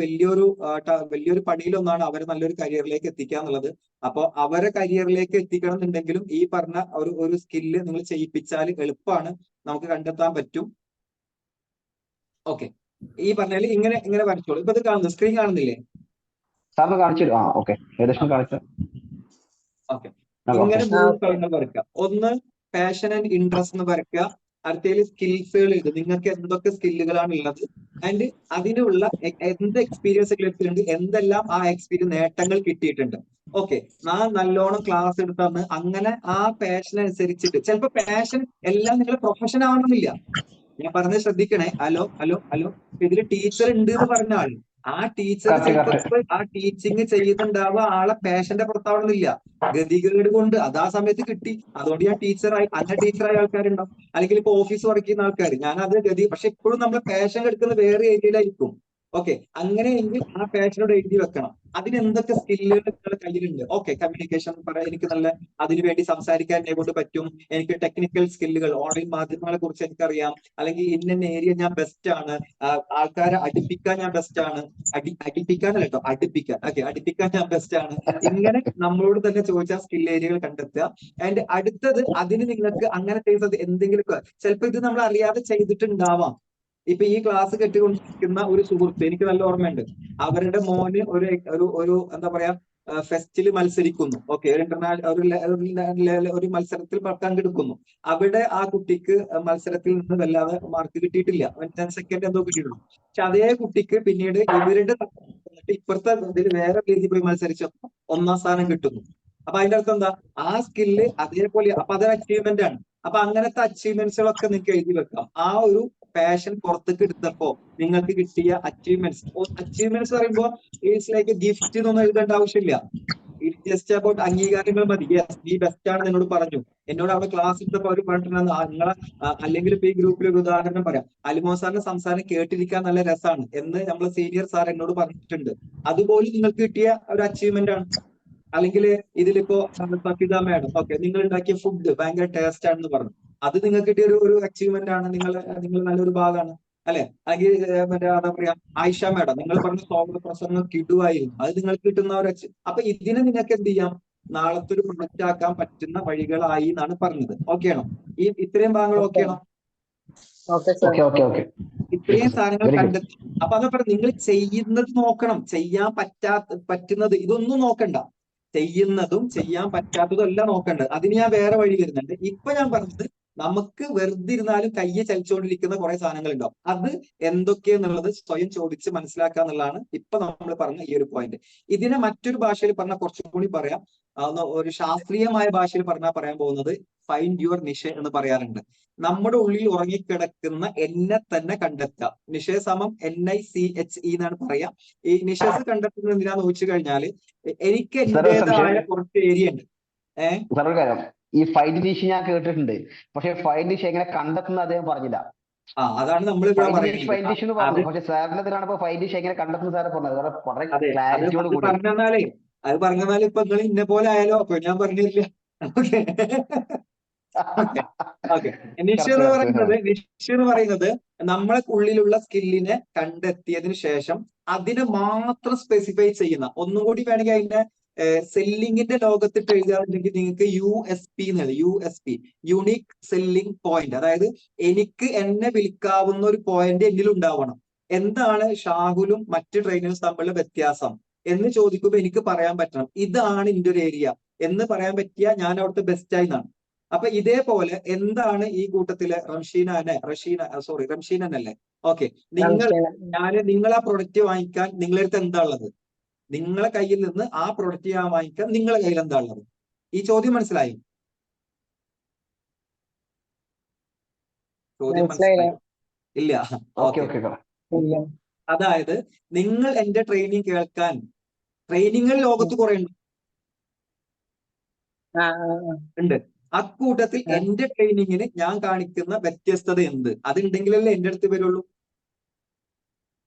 വലിയൊരു പണിയിലൊന്നാണ് അവരെ നല്ലൊരു കരിയറിലേക്ക് എത്തിക്കുക എന്നുള്ളത്. അപ്പൊ അവരെ കരിയറിലേക്ക് എത്തിക്കണം എന്നുണ്ടെങ്കിലും ഈ പറഞ്ഞ ഒരു സ്കില്ല് നിങ്ങൾ ചെയ്യിപ്പിച്ചാൽ എളുപ്പമാണ്, നമുക്ക് കണ്ടെത്താൻ പറ്റും. ഓക്കെ, ഈ പറഞ്ഞാൽ ഇങ്ങനെ വരച്ചോളൂ. ഇപ്പൊ ഇത് കാണുന്നു, സ്ക്രീൻ കാണുന്നില്ലേ? ഓക്കെ, ഇങ്ങനെ 3 സ്ഥലങ്ങൾ വരയ്ക്കുക. ഒന്ന് പാഷൻ ആൻഡ് ഇൻട്രസ്റ്റ് എന്ന് വരയ്ക്കുക. അടുത്തതിൽ സ്കിൽസുകൾ ഇത് നിങ്ങൾക്ക് എന്തൊക്കെ സ്കില്ലുകളാണ് ഉള്ളത്, ആൻഡ് അതിനുള്ള എന്ത് എക്സ്പീരിയൻസ് കിട്ടിയിട്ടുണ്ട്, എന്തെല്ലാം ആ എക്സ്പീരിയൻസ് നേട്ടങ്ങൾ കിട്ടിയിട്ടുണ്ട്. ഓക്കെ, ഞാൻ നല്ലോണം ക്ലാസ് എടുത്തന്ന് അങ്ങനെ ആ പാഷൻ അനുസരിച്ചിട്ട്. ചിലപ്പോ പാഷൻ എല്ലാം നിങ്ങളുടെ പ്രൊഫഷൻ ആവണമെന്നില്ല. ഞാൻ പറഞ്ഞത് ശ്രദ്ധിക്കണേ. ഹലോ ഇതില് ടീച്ചർ ഉണ്ട് എന്ന് പറഞ്ഞ ആൾ, ആ ടീച്ചർ ചിലപ്പോൾ ആ ടീച്ചിങ് ചെയ്യുന്നുണ്ടാവുക ആളെ പാഷന്റെ പുറത്താവണമെന്നില്ല. ഗതികേട് കൊണ്ട് അത് ആ സമയത്ത് കിട്ടി, അതുകൊണ്ട് ഞാൻ ടീച്ചറായ ആൾക്കാരുണ്ടാവും. അല്ലെങ്കിൽ ഇപ്പൊ ഓഫീസ് വർക്ക് ചെയ്യുന്ന ആൾക്കാർ, പക്ഷെ ഇപ്പോഴും നമ്മളെ പാഷൻ എടുക്കുന്ന വേറെ ഏരിയയിലായിരിക്കും. ഓക്കെ, അങ്ങനെയെങ്കിൽ ആ പാഷനോട് എഴുതി വെക്കണം. അതിന് എന്തൊക്കെ സ്കില്ലുകൾ നിങ്ങളുടെ കയ്യിലുണ്ട്. ഓക്കെ, കമ്മ്യൂണിക്കേഷൻ എനിക്ക് അതിനുവേണ്ടി സംസാരിക്കാൻ എന്നെ കൊണ്ട് പറ്റും. എനിക്ക് ടെക്നിക്കൽ സ്കില്ലുകൾ, ഓൺലൈൻ മാധ്യമങ്ങളെ കുറിച്ച് എനിക്കറിയാം, അല്ലെങ്കിൽ ഇന്ന ഏരിയ ഞാൻ ബെസ്റ്റ് ആണ്, ആൾക്കാരെ അടുപ്പിക്കാൻ ഞാൻ ബെസ്റ്റ് ആണ്. അടുപ്പിക്കാൻ ഞാൻ ബെസ്റ്റ് ആണ്. ഇങ്ങനെ നമ്മളോട് തന്നെ ചോദിച്ചാൽ സ്കിൽ ഏരിയകൾ കണ്ടെത്തുക. ആൻഡ് അടുത്തത് അതിന് നിങ്ങൾക്ക് അങ്ങനെ ചെയ്യുന്നത് എന്തെങ്കിലും ചിലപ്പോൾ ഇത് നമ്മൾ അറിയാതെ ചെയ്തിട്ടുണ്ടാവാം. ഇപ്പൊ ഈ ക്ലാസ് കെട്ടിക്കൊണ്ടിരിക്കുന്ന ഒരു സുഹൃത്ത് എനിക്ക് നല്ല ഓർമ്മയുണ്ട്. അവരുടെ മോന് ഒരു എന്താ പറയാ ഫെസ്റ്റിൽ മത്സരിക്കുന്നു. ഓക്കെ, ഒരു മത്സരത്തിൽ പങ്കെടുക്കുന്നു. അവിടെ ആ കുട്ടിക്ക് മത്സരത്തിൽ നിന്ന് വല്ലാതെ മാർക്ക് കിട്ടിയിട്ടില്ല, 10 സെക്കൻഡ് എന്തോ കിട്ടിയിട്ടുള്ളൂ. പക്ഷെ അതേ കുട്ടിക്ക് പിന്നീട് ഇവരുടെ ഇപ്പുറത്തെ ഇതിൽ വേറെ രീതിയിൽ പോയി മത്സരിച്ചപ്പോ 1ാം സ്ഥാനം കിട്ടുന്നു. അപ്പൊ അതിന്റെ അർത്ഥം എന്താ? ആ സ്കില്ല് അതേപോലെ, അപ്പൊ അതൊരു അച്ചീവ്മെന്റ് ആണ്. അപ്പൊ അങ്ങനത്തെ അച്ചീവ്മെന്റ്സുകളൊക്കെ നിങ്ങൾക്ക് എഴുതി വെക്കാം. ആ ഒരു പാഷൻ പുറത്തേക്ക് എടുത്തപ്പോ നിങ്ങൾക്ക് കിട്ടിയ അച്ചീവ്മെന്റ്സ് പറയുമ്പോ ഇറ്റ്സ് ലൈക്ക് ഗിഫ്റ്റ് എന്നൊന്നും എഴുതേണ്ട ആവശ്യമില്ല. ഇറ്റ് ജസ്റ്റ് അബൌട്ട് അംഗീകാരങ്ങൾ മതി. യെസ്, നീ ബെസ്റ്റ് ആണ് എന്നോട് പറഞ്ഞു. എന്നോട് അവിടെ ക്ലാസ് എടുത്തപ്പോ അവർ പറഞ്ഞിട്ടുണ്ടെന്ന് നിങ്ങളെ അല്ലെങ്കിൽ ഇപ്പൊ ഈ ഗ്രൂപ്പിൽ ഒരു ഉദാഹരണം പറയാം. അലിമോ സാറിന്റെ സംസാരം കേട്ടിരിക്കാൻ നല്ല രസമാണ് എന്ന് നമ്മളെ സീനിയർ സാർ എന്നോട് പറഞ്ഞിട്ടുണ്ട്. അതുപോലെ നിങ്ങൾക്ക് കിട്ടിയ ഒരു അച്ചീവ്മെന്റ് ആണ്. അല്ലെങ്കിൽ ഇതിലിപ്പോ സഫിദ മാഡം, ഓക്കെ, നിങ്ങൾ ഉണ്ടാക്കിയ ഫുഡ് ഭയങ്കര ടേസ്റ്റ് ആണെന്ന് പറഞ്ഞു. അത് നിങ്ങൾക്ക് കിട്ടിയ ഒരു അച്ചീവ്മെന്റ് ആണ്. നിങ്ങൾ നല്ലൊരു ഭാഗമാണ് അല്ലെ? അല്ലെങ്കിൽ മറ്റേ എന്താ പറയാ, ആയിഷ മാഡം, നിങ്ങൾ പറഞ്ഞ സ്വാഗത പ്രസംഗം കിടുവായിരുന്നു. അത് നിങ്ങൾക്ക് കിട്ടുന്ന ഒരു അപ്പൊ ഇതിനെ നിങ്ങൾക്ക് എന്ത് ചെയ്യാം? നാളത്തെ ഒരു പ്രൊഡക്റ്റ് ആക്കാൻ പറ്റുന്ന വഴികളായി എന്നാണ് പറഞ്ഞത്. ഓക്കെ ആണോ? ഇത്രയും ഭാഗങ്ങൾ ഓക്കെ ആണോ? ഇത്രയും സാധനങ്ങൾ കണ്ടെത്തി. അപ്പൊ അതാ പറഞ്ഞ, നിങ്ങൾ ചെയ്യുന്നത് നോക്കണം, ചെയ്യാൻ പറ്റുന്നത് ഇതൊന്നും നോക്കണ്ട. ചെയ്യുന്നതും ചെയ്യാൻ പറ്റാത്തതും എല്ലാം നോക്കേണ്ടത്. അതിന് ഞാൻ വേറെ വഴി വരുന്നുണ്ട്. ഇപ്പൊ ഞാൻ പറഞ്ഞത് നമുക്ക് വെറുതെ ഇരുന്നാലും കയ്യെ ചലിച്ചുകൊണ്ടിരിക്കുന്ന കുറെ സാധനങ്ങൾ ഉണ്ടാവും. അത് എന്തൊക്കെയെന്നുള്ളത് സ്വയം ചോദിച്ച് മനസ്സിലാക്കുക എന്നുള്ളതാണ് ഇപ്പൊ നമ്മൾ പറഞ്ഞ ഈ ഒരു പോയിന്റ്. ഇതിനെ മറ്റൊരു ഭാഷയിൽ പറഞ്ഞാൽ കുറച്ചും കൂടി പറയാം, ഒരു ശാസ്ത്രീയമായ ഭാഷയിൽ പറയാൻ പോകുന്നത് ഫൈൻഡ് യുവർ നിഷ എന്ന് പറയാറുണ്ട്. നമ്മുടെ ഉള്ളിൽ ഉറങ്ങിക്കിടക്കുന്ന എന്നെ തന്നെ കണ്ടെത്തുക. നിഷ സമം NICHE എന്നാണ് പറയാ. ഈ നിഷസ് കണ്ടെത്തുന്നത് എന്തിനാന്ന് ചോദിച്ചു കഴിഞ്ഞാല്, എനിക്ക് എന്റേതായ കുറച്ച് ഏരിയ ഉണ്ട്. ഈ ഫൈൻഡ് നിഷ ഞാൻ കേട്ടിട്ടുണ്ട്, പക്ഷെ ഫൈൻഡ് നിഷ എങ്ങനെ കണ്ടെത്തുന്നത് അദ്ദേഹം പറഞ്ഞില്ല. അതാണ് നമ്മൾ ഇവിടെ പറയുന്നത്. പക്ഷെ സാറിനത്തിലാണ് ഇപ്പൊ ഫൈൻഡ് നിഷ എങ്ങനെ കണ്ടെത്തുന്നത് സാറ് പറഞ്ഞത്. പറഞ്ഞാലേ അത് പറഞ്ഞാൽ ഇപ്പൊ നിങ്ങൾ ഇന്നെ പോലെ ആയാലോ? അപ്പൊ ഞാൻ പറഞ്ഞില്ല. ഓക്കെ, നിഷ എന്ന് പറയുന്നത് നമ്മളെ ഉള്ളിലുള്ള സ്കില്ലിനെ കണ്ടെത്തിയതിനു ശേഷം അതിനെ മാത്രം സ്പെസിഫൈ ചെയ്യുന്ന, ഒന്നും കൂടി വേണമെങ്കിൽ അതിന്റെ സെല്ലിങ്ങിന്റെ ലോകത്തിട്ട് എഴുതാറുണ്ടെങ്കിൽ നിങ്ങൾക്ക് USP എന്നുള്ളത്, USP യുണീക് സെല്ലിംഗ് പോയിന്റ്. അതായത് എനിക്ക് എന്നെ വിൽക്കാവുന്ന ഒരു പോയിന്റ് എന്നിൽ ഉണ്ടാവണം. എന്താണ് ഷാഹുലും മറ്റ് ട്രെയിനേഴ്സ് തമ്മിലുള്ള വ്യത്യാസം എന്ന് ചോദിക്കുമ്പോൾ എനിക്ക് പറയാൻ പറ്റണം, ഇതാണ് എന്റെ ഒരു ഏരിയ എന്ന് പറയാൻ പറ്റിയ ഞാൻ അവിടുത്തെ ബെസ്റ്റ് ആയി എന്നാണ്. അപ്പൊ ഇതേപോലെ എന്താണ് ഈ കൂട്ടത്തിലെ റംഷീനൻ അല്ലേ? ഓക്കെ, നിങ്ങൾ ആ പ്രൊഡക്റ്റ് വാങ്ങിക്കാൻ നിങ്ങളുടെ അടുത്ത് എന്താ ഉള്ളത്? നിങ്ങളെ കയ്യിൽ നിന്ന് ആ പ്രൊഡക്റ്റ് ഞാൻ വാങ്ങിക്കാൻ നിങ്ങളെ കയ്യിൽ എന്താ ഉള്ളത്? ഈ ചോദ്യം മനസ്സിലായി? ചോദ്യം മനസ്സിലായി? ഇല്ല. ഓക്കെ, അതായത് നിങ്ങൾ എന്റെ ട്രെയിനിങ് കേൾക്കാൻ, ട്രെയിനിങ്ങൾ ലോകത്ത് കുറെ ഉണ്ട്. അക്കൂട്ടത്തിൽ എന്റെ ട്രെയിനിങ്ങിന് ഞാൻ കാണിക്കുന്ന വ്യത്യസ്തത എന്ത്? അതുണ്ടെങ്കിലല്ലേ എന്റെ അടുത്ത് വരുള്ളൂ.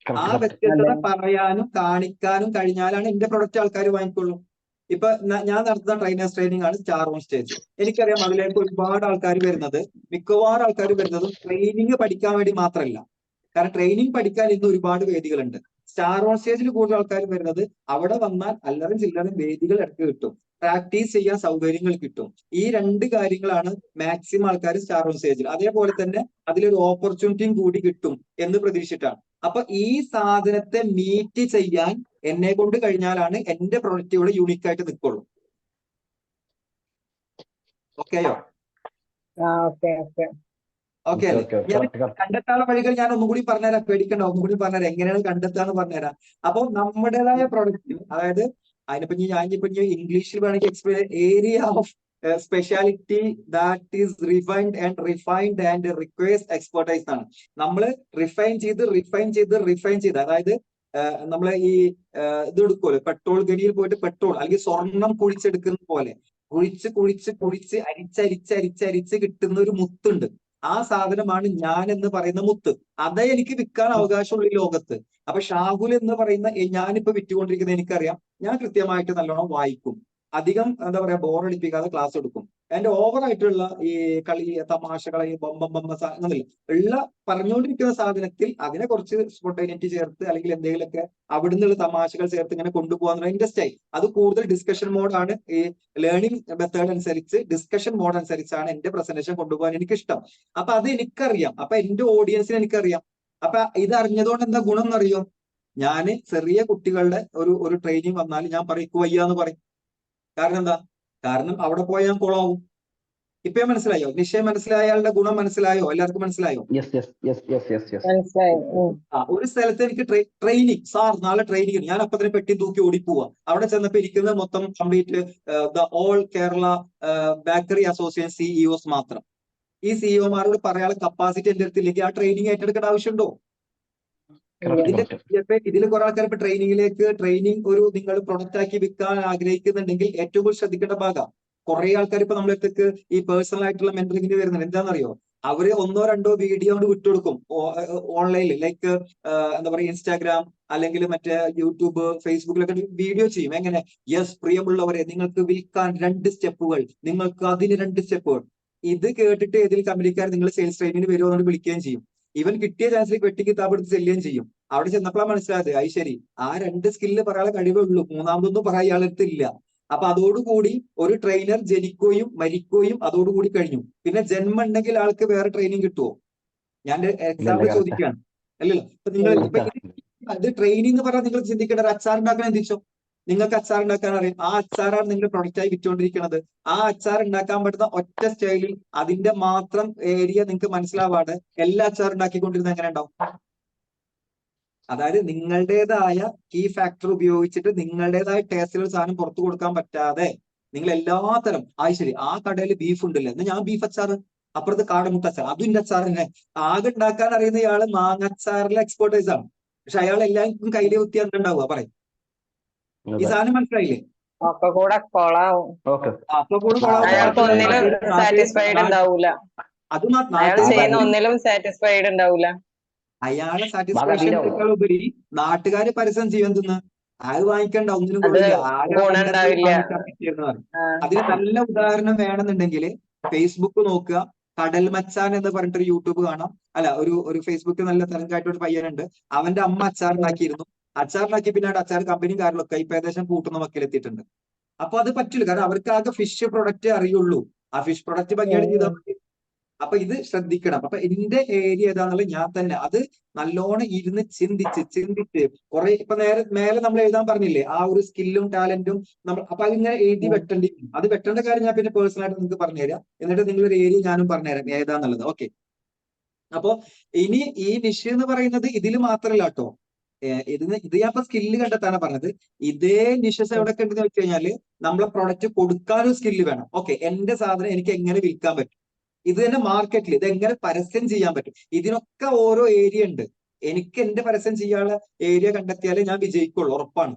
ആ വ്യത്യസ്തത പറയാനും കാണിക്കാനും കഴിഞ്ഞാലാണ് എന്റെ പ്രൊഡക്റ്റ് ആൾക്കാർ വാങ്ങിക്കുള്ളൂ. ഇപ്പൊ ഞാൻ നടത്തുന്ന ട്രെയിനേഴ്സ് ട്രെയിനിങ് ആണ് സ്റ്റാർ ഓൺ സ്റ്റേജ്. എനിക്കറിയാം അതിലേക്ക് ഒരുപാട് ആൾക്കാർ വരുന്നത്, മിക്കവാറും ആൾക്കാർ വരുന്നതും ട്രെയിനിങ് പഠിക്കാൻ വേണ്ടി മാത്രമല്ല. കാരണം ട്രെയിനിങ് പഠിക്കാൻ ഇന്ന് ഒരുപാട് വേദികളുണ്ട്. സ്റ്റാർ ഓൺ സ്റ്റേജിൽ കൂടുതൽ ആൾക്കാർ വരുന്നത് അവിടെ വന്നാൽ അല്ലറും ചില്ലറും വേദികൾ ഇടയ്ക്ക് കിട്ടും, പ്രാക്ടീസ് ചെയ്യാൻ സൗകര്യങ്ങൾ കിട്ടും. ഈ 2 കാര്യങ്ങളാണ് മാക്സിമം ആൾക്കാർ സ്റ്റാർ ഓൺ സ്റ്റേജിൽ. അതേപോലെ തന്നെ അതിലൊരു ഓപ്പർച്യൂണിറ്റിയും കൂടി കിട്ടും എന്ന് പ്രതീക്ഷിച്ചിട്ടാണ്. അപ്പൊ ഈ സാധനത്തെ മീറ്റ് ചെയ്യാൻ എന്നെ കൊണ്ട് കഴിഞ്ഞാലാണ് എന്റെ പ്രൊഡക്റ്റ് ഇവിടെ യൂണിക് ആയിട്ട് നിൽക്കുള്ളൂ. ഓക്കെയോ? ഓക്കെ അല്ലേ? കണ്ടെത്താനുള്ള വഴികൾ ഞാൻ ഒന്നും കൂടി പറഞ്ഞുതരാം, പേടിക്കണ്ട. ഒന്നും കൂടി പറഞ്ഞുതരാം എങ്ങനെയാണ് കണ്ടെത്താന്ന് പറഞ്ഞുതരാം. അപ്പൊ നമ്മുടേതായ പ്രൊഡക്റ്റ്, അതായത് അതിനിപ്പോ ഞാനിപ്പോ ഇംഗ്ലീഷിൽ വേണമെങ്കിൽ explain, area of speciality that is refined and requires expertise ആണ്. നമ്മൾ റിഫൈൻ ചെയ്ത് അതായത് നമ്മളെ ഈ ഇത് എടുക്കുമല്ലോ, പെട്രോൾ ഗനിയിൽ പോയിട്ട് പെട്രോൾ അല്ലെങ്കിൽ സ്വർണം കുഴിച്ചെടുക്കുന്ന പോലെ കുഴിച്ച് അരിച്ച് കിട്ടുന്ന ഒരു മുത്തുണ്ട്. ആ സാധനമാണ് ഞാൻ എന്ന് പറയുന്ന മുത്ത്. അതേ എനിക്ക് വിൽക്കാൻ അവകാശമുള്ള ഈ ലോകത്ത്. അപ്പൊ ഷാഹുൽ എന്ന് പറയുന്ന ഞാനിപ്പോ വിറ്റുകൊണ്ടിരിക്കുന്നത് എനിക്കറിയാം. ഞാൻ കൃത്യമായിട്ട് നല്ലോണം വായിക്കും, അധികം എന്താ പറയാ ബോറടിപ്പിക്കാതെ ക്ലാസ് എടുക്കും. എന്റെ ഓവറായിട്ടുള്ള ഈ കളി തമാശകളെ സാധനങ്ങളില്ല, ഉള്ള പറഞ്ഞുകൊണ്ടിരിക്കുന്ന സാധനത്തിൽ അതിനെ കുറച്ച് സ്പോണ്ടേനിറ്റി ചേർത്ത് അല്ലെങ്കിൽ എന്തെങ്കിലുമൊക്കെ അവിടെ നിന്നുള്ള തമാശകൾ ചേർത്ത് ഇങ്ങനെ കൊണ്ടുപോകാൻ എന്റെ സ്റ്റൈൽ. അത് കൂടുതൽ ഡിസ്കഷൻ മോഡാണ്. ഈ ലേണിംഗ് മെത്തേഡ് അനുസരിച്ച് ഡിസ്കഷൻ മോഡ് അനുസരിച്ചാണ് എന്റെ പ്രസന്റേഷൻ കൊണ്ടുപോകാൻ എനിക്കിഷ്ടം. അപ്പൊ അത് എനിക്കറിയാം, അപ്പൊ എന്റെ ഓഡിയൻസിന് എനിക്കറിയാം. അപ്പൊ ഇത് അറിഞ്ഞതുകൊണ്ട് എന്താ ഗുണം എന്നറിയോ? ഞാൻ ചെറിയ കുട്ടികളുടെ ഒരു ട്രെയിനിങ് വന്നാൽ ഞാൻ പറയും വയ്യാന്ന് പറയും. കാരണം എന്താ? കാരണം അവിടെ പോയാൽ ഞാൻ കുളമാവും. ഇപ്പൊ മനസ്സിലായോ? നിശ്ചയം മനസ്സിലായാളുടെ ഗുണം മനസ്സിലായോ? എല്ലാവർക്കും മനസ്സിലായോ? മനസ്സിലായി. ഒരു സ്ഥലത്ത് എനിക്ക് ട്രെയിനിങ്, സാർ നാളെ ട്രെയിനിങ്, ഞാൻ അപ്പൊ തന്നെ പെട്ടി തൂക്കി ഓടിപ്പോവാ. അവിടെ ചെന്നപ്പോ ഇരിക്കുന്നത് മൊത്തം complete the all Kerala bakery association CEOs മാത്രം. ഈ സിഇഒമാരോട് പറയാനുള്ള കപ്പാസിറ്റി എന്റെ അടുത്തില്ലെങ്കിൽ ആ ട്രെയിനിങ് ഏറ്റെടുക്കേണ്ട ആവശ്യമുണ്ടോ? ഇതിൽ കുറെ ആൾക്കാർ ഇപ്പൊ ട്രെയിനിങ് ഒരു നിങ്ങൾ പ്രൊഡക്റ്റ് ആക്കി വിൽക്കാൻ ആഗ്രഹിക്കുന്നുണ്ടെങ്കിൽ ഏറ്റവും കൂടുതൽ ശ്രദ്ധിക്കേണ്ട ഭാഗം, കുറെ ആൾക്കാർ ഇപ്പൊ നമ്മുടെ അടുത്തേക്ക് ഈ പേഴ്സണൽ ആയിട്ടുള്ള മെന്ററിംഗിന് വരുന്നുണ്ട്. എന്താണെന്നറിയോ? അവര് 1-2 വീഡിയോ കൊണ്ട് വിട്ടുകൊടുക്കും ഓൺലൈനിൽ, ലൈക്ക് എന്താ പറയുക, ഇൻസ്റ്റാഗ്രാം അല്ലെങ്കിൽ മറ്റേ യൂട്യൂബ്, ഫേസ്ബുക്കിലൊക്കെ വീഡിയോ ചെയ്യും. എങ്ങനെ? യെസ് പ്രിയമുള്ളവരെ, നിങ്ങൾക്ക് വിൽക്കാൻ 2 സ്റ്റെപ്പുകൾ, നിങ്ങൾക്ക് അതിന് 2 സ്റ്റെപ്പുകൾ. ഇത് കേട്ടിട്ട് ഏതെങ്കിലും കമ്പനിക്കാർ നിങ്ങൾ സെയിൽസ് ട്രെയിനിങ്ങിന് വരുമോ എന്ന് വിളിക്കുകയും ചെയ്യും. ഇവൻ കിട്ടിയ ചാൻസിൽ വെട്ടി കിതാബ് എടുത്ത് ചെല്ലുകയും ചെയ്യും. അവിടെ ചെന്നപ്പോഴാണ് മനസ്സിലായത്, അത് ശരി, ആ 2 സ്കില്ല് പറയാനുള്ള കഴിവേ ഉള്ളൂ, മൂന്നാമതൊന്നും പറയാൻ ഇയാളെടുത്തില്ല. അപ്പൊ അതോടുകൂടി ഒരു ട്രെയിനർ ജനിക്കുകയും മരിക്കുകയും അതോടുകൂടി കഴിഞ്ഞു. പിന്നെ ജന്മം ഉണ്ടെങ്കിൽ ആൾക്ക് വേറെ ട്രെയിനിങ് കിട്ടുമോ? ഞാൻ എക്സാമ്പിൾ ചോദിക്കുകയാണ്. അല്ലല്ലോ. ഇപ്പൊ നിങ്ങൾ അത് ട്രെയിനിങ് എന്ന് പറഞ്ഞാൽ നിങ്ങൾ ചിന്തിക്കേണ്ട, ഒരു അച്ചാർ ഉണ്ടാക്കാൻ എന്തിച്ചോ? നിങ്ങൾക്ക് അച്ചാർ ഉണ്ടാക്കാൻ അറിയാം, ആ അച്ചാറാണ് നിങ്ങൾ പ്രൊഡക്റ്റായി വിറ്റുകൊണ്ടിരിക്കുന്നത്. ആ അച്ചാർ ഉണ്ടാക്കാൻ പറ്റുന്ന ഒറ്റ സ്റ്റൈലിൽ അതിന്റെ മാത്രം ഏരിയ നിങ്ങൾക്ക് മനസ്സിലാവാതെ എല്ലാ അച്ചാർ ഉണ്ടാക്കിക്കൊണ്ടിരുന്ന എങ്ങനെ ഉണ്ടാവും? അതായത് നിങ്ങളുടേതായ കീ ഫാക്ടർ ഉപയോഗിച്ചിട്ട് നിങ്ങളുടേതായ ടേസ്റ്റിലുള്ള സാധനം പുറത്തു കൊടുക്കാൻ പറ്റാതെ നിങ്ങൾ എല്ലാത്തരം, ശരി, ആ കടയിൽ ബീഫ് ഉണ്ടല്ലോ, എന്ന് ഞാൻ ബീഫ് അച്ചാർ, അപ്പുറത്ത് കാടമുട്ട അച്ചാർ, അതും ഇന്റെ അച്ചാർ തന്നെ. ആകെ ഉണ്ടാക്കാൻ അറിയുന്ന ഇയാള് മാങ്ങച്ചാറിലെ എക്സ്പേർട്ടൈസ് ആണ്. പക്ഷെ അയാൾ എല്ലാവർക്കും കയ്യിലെ കുത്തി എന്തുണ്ടാവുക പറയും. ഈ സാധനം മനസ്സിലായില്ലേ? ഒക്കെ കൂടെ കൊളാവും. അപ്പൊ കൂടെ അയാൾക്ക് ഒന്നിലും സാറ്റിസ്ഫൈഡ് ഉണ്ടാവൂല. അത് അയാൾ ചെയ്യുന്ന ഒന്നിലും സാറ്റിസ്ഫൈഡ് ഉണ്ടാവൂല. അയാളെ സാറ്റിസ്ഫാക്ഷൻ ഉപരി നാട്ടുകാര് പരസ്യം ചെയ്യാൻ തിന്ന് അത് വാങ്ങിക്കണ്ട, ഒന്നിനും അത് ഗുണം ഉണ്ടാവില്ല. അതിന് നല്ല ഉദാഹരണം വേണമെന്നുണ്ടെങ്കിൽ ഫേസ്ബുക്ക് നോക്കുക. കടൽ മച്ചാൻ എന്ന് പറഞ്ഞിട്ടൊരു യൂട്യൂബ് കാണാം. അല്ല, ഒരു ഫേസ്ബുക്ക് നല്ല തരംഗമായിട്ടൊരു പയ്യനുണ്ട്. അവന്റെ അമ്മ അച്ചാറുണ്ടാക്കിയിരുന്നു. അച്ചാറുണ്ടാക്കി പിന്നീട് അച്ചാർ കമ്പനിയും കാര്യങ്ങളൊക്കെ ഇപ്പൊ ഏകദേശം കൂട്ടുന്ന മക്കളെത്തിയിട്ടുണ്ട്. അപ്പൊ അത് പറ്റില്ല, കാരണം അവർക്ക് ആകെ ഫിഷ് പ്രൊഡക്റ്റ് അറിയുള്ളൂ. ആ ഫിഷ് പ്രൊഡക്റ്റ് ഭംഗിയായിട്ട് ചെയ്താൽ മതി. അപ്പൊ ഇത് ശ്രദ്ധിക്കണം. അപ്പൊ എന്റെ ഏരിയ ഏതാണെന്നുള്ളത് ഞാൻ തന്നെ അത് നല്ലോണം ഇരുന്ന് ചിന്തിച്ച് കുറെ, ഇപ്പൊ മേലെ നമ്മൾ എഴുതാൻ പറഞ്ഞില്ലേ, ആ ഒരു സ്കില്ലും ടാലന്റും നമ്മൾ, അപ്പൊ അതിങ്ങനെ എഴുതി വെട്ടേണ്ടി വരും. അത് വെട്ടേണ്ട കാര്യം ഞാൻ പിന്നെ പേഴ്സണൽ ആയിട്ട് നിങ്ങൾക്ക് പറഞ്ഞുതരാം. എന്നിട്ട് നിങ്ങളൊരു ഏരിയ ഞാനും പറഞ്ഞുതരാം ഏതാന്നുള്ളത്. ഓക്കെ. അപ്പൊ ഇനി ഈ നിഷ് എന്ന് പറയുന്നത് ഇതിൽ മാത്രമല്ല കേട്ടോ. ഇത് ഞാൻ ഇപ്പൊ സ്കില്ല് കണ്ടെത്താനാണ് പറഞ്ഞത്. ഇതേ നിഷസ് എവിടെ ഉണ്ടെന്ന് വെച്ച് കഴിഞ്ഞാല് നമ്മളെ പ്രൊഡക്റ്റ് കൊടുക്കാനൊരു സ്കില്ല് വേണം. ഓക്കെ, എന്റെ സാധനം എനിക്ക് എങ്ങനെ വിൽക്കാൻ പറ്റും, ഇത് തന്നെ മാർക്കറ്റിൽ ഇത് എങ്ങനെ പരസ്യം ചെയ്യാൻ പറ്റും, ഇതിനൊക്കെ ഓരോ ഏരിയ ഉണ്ട്. എനിക്ക് എന്റെ പരസ്യം ചെയ്യാനുള്ള ഏരിയ കണ്ടെത്തിയാലേ ഞാൻ വിജയിക്കുള്ളൂ, ഉറപ്പാണ്.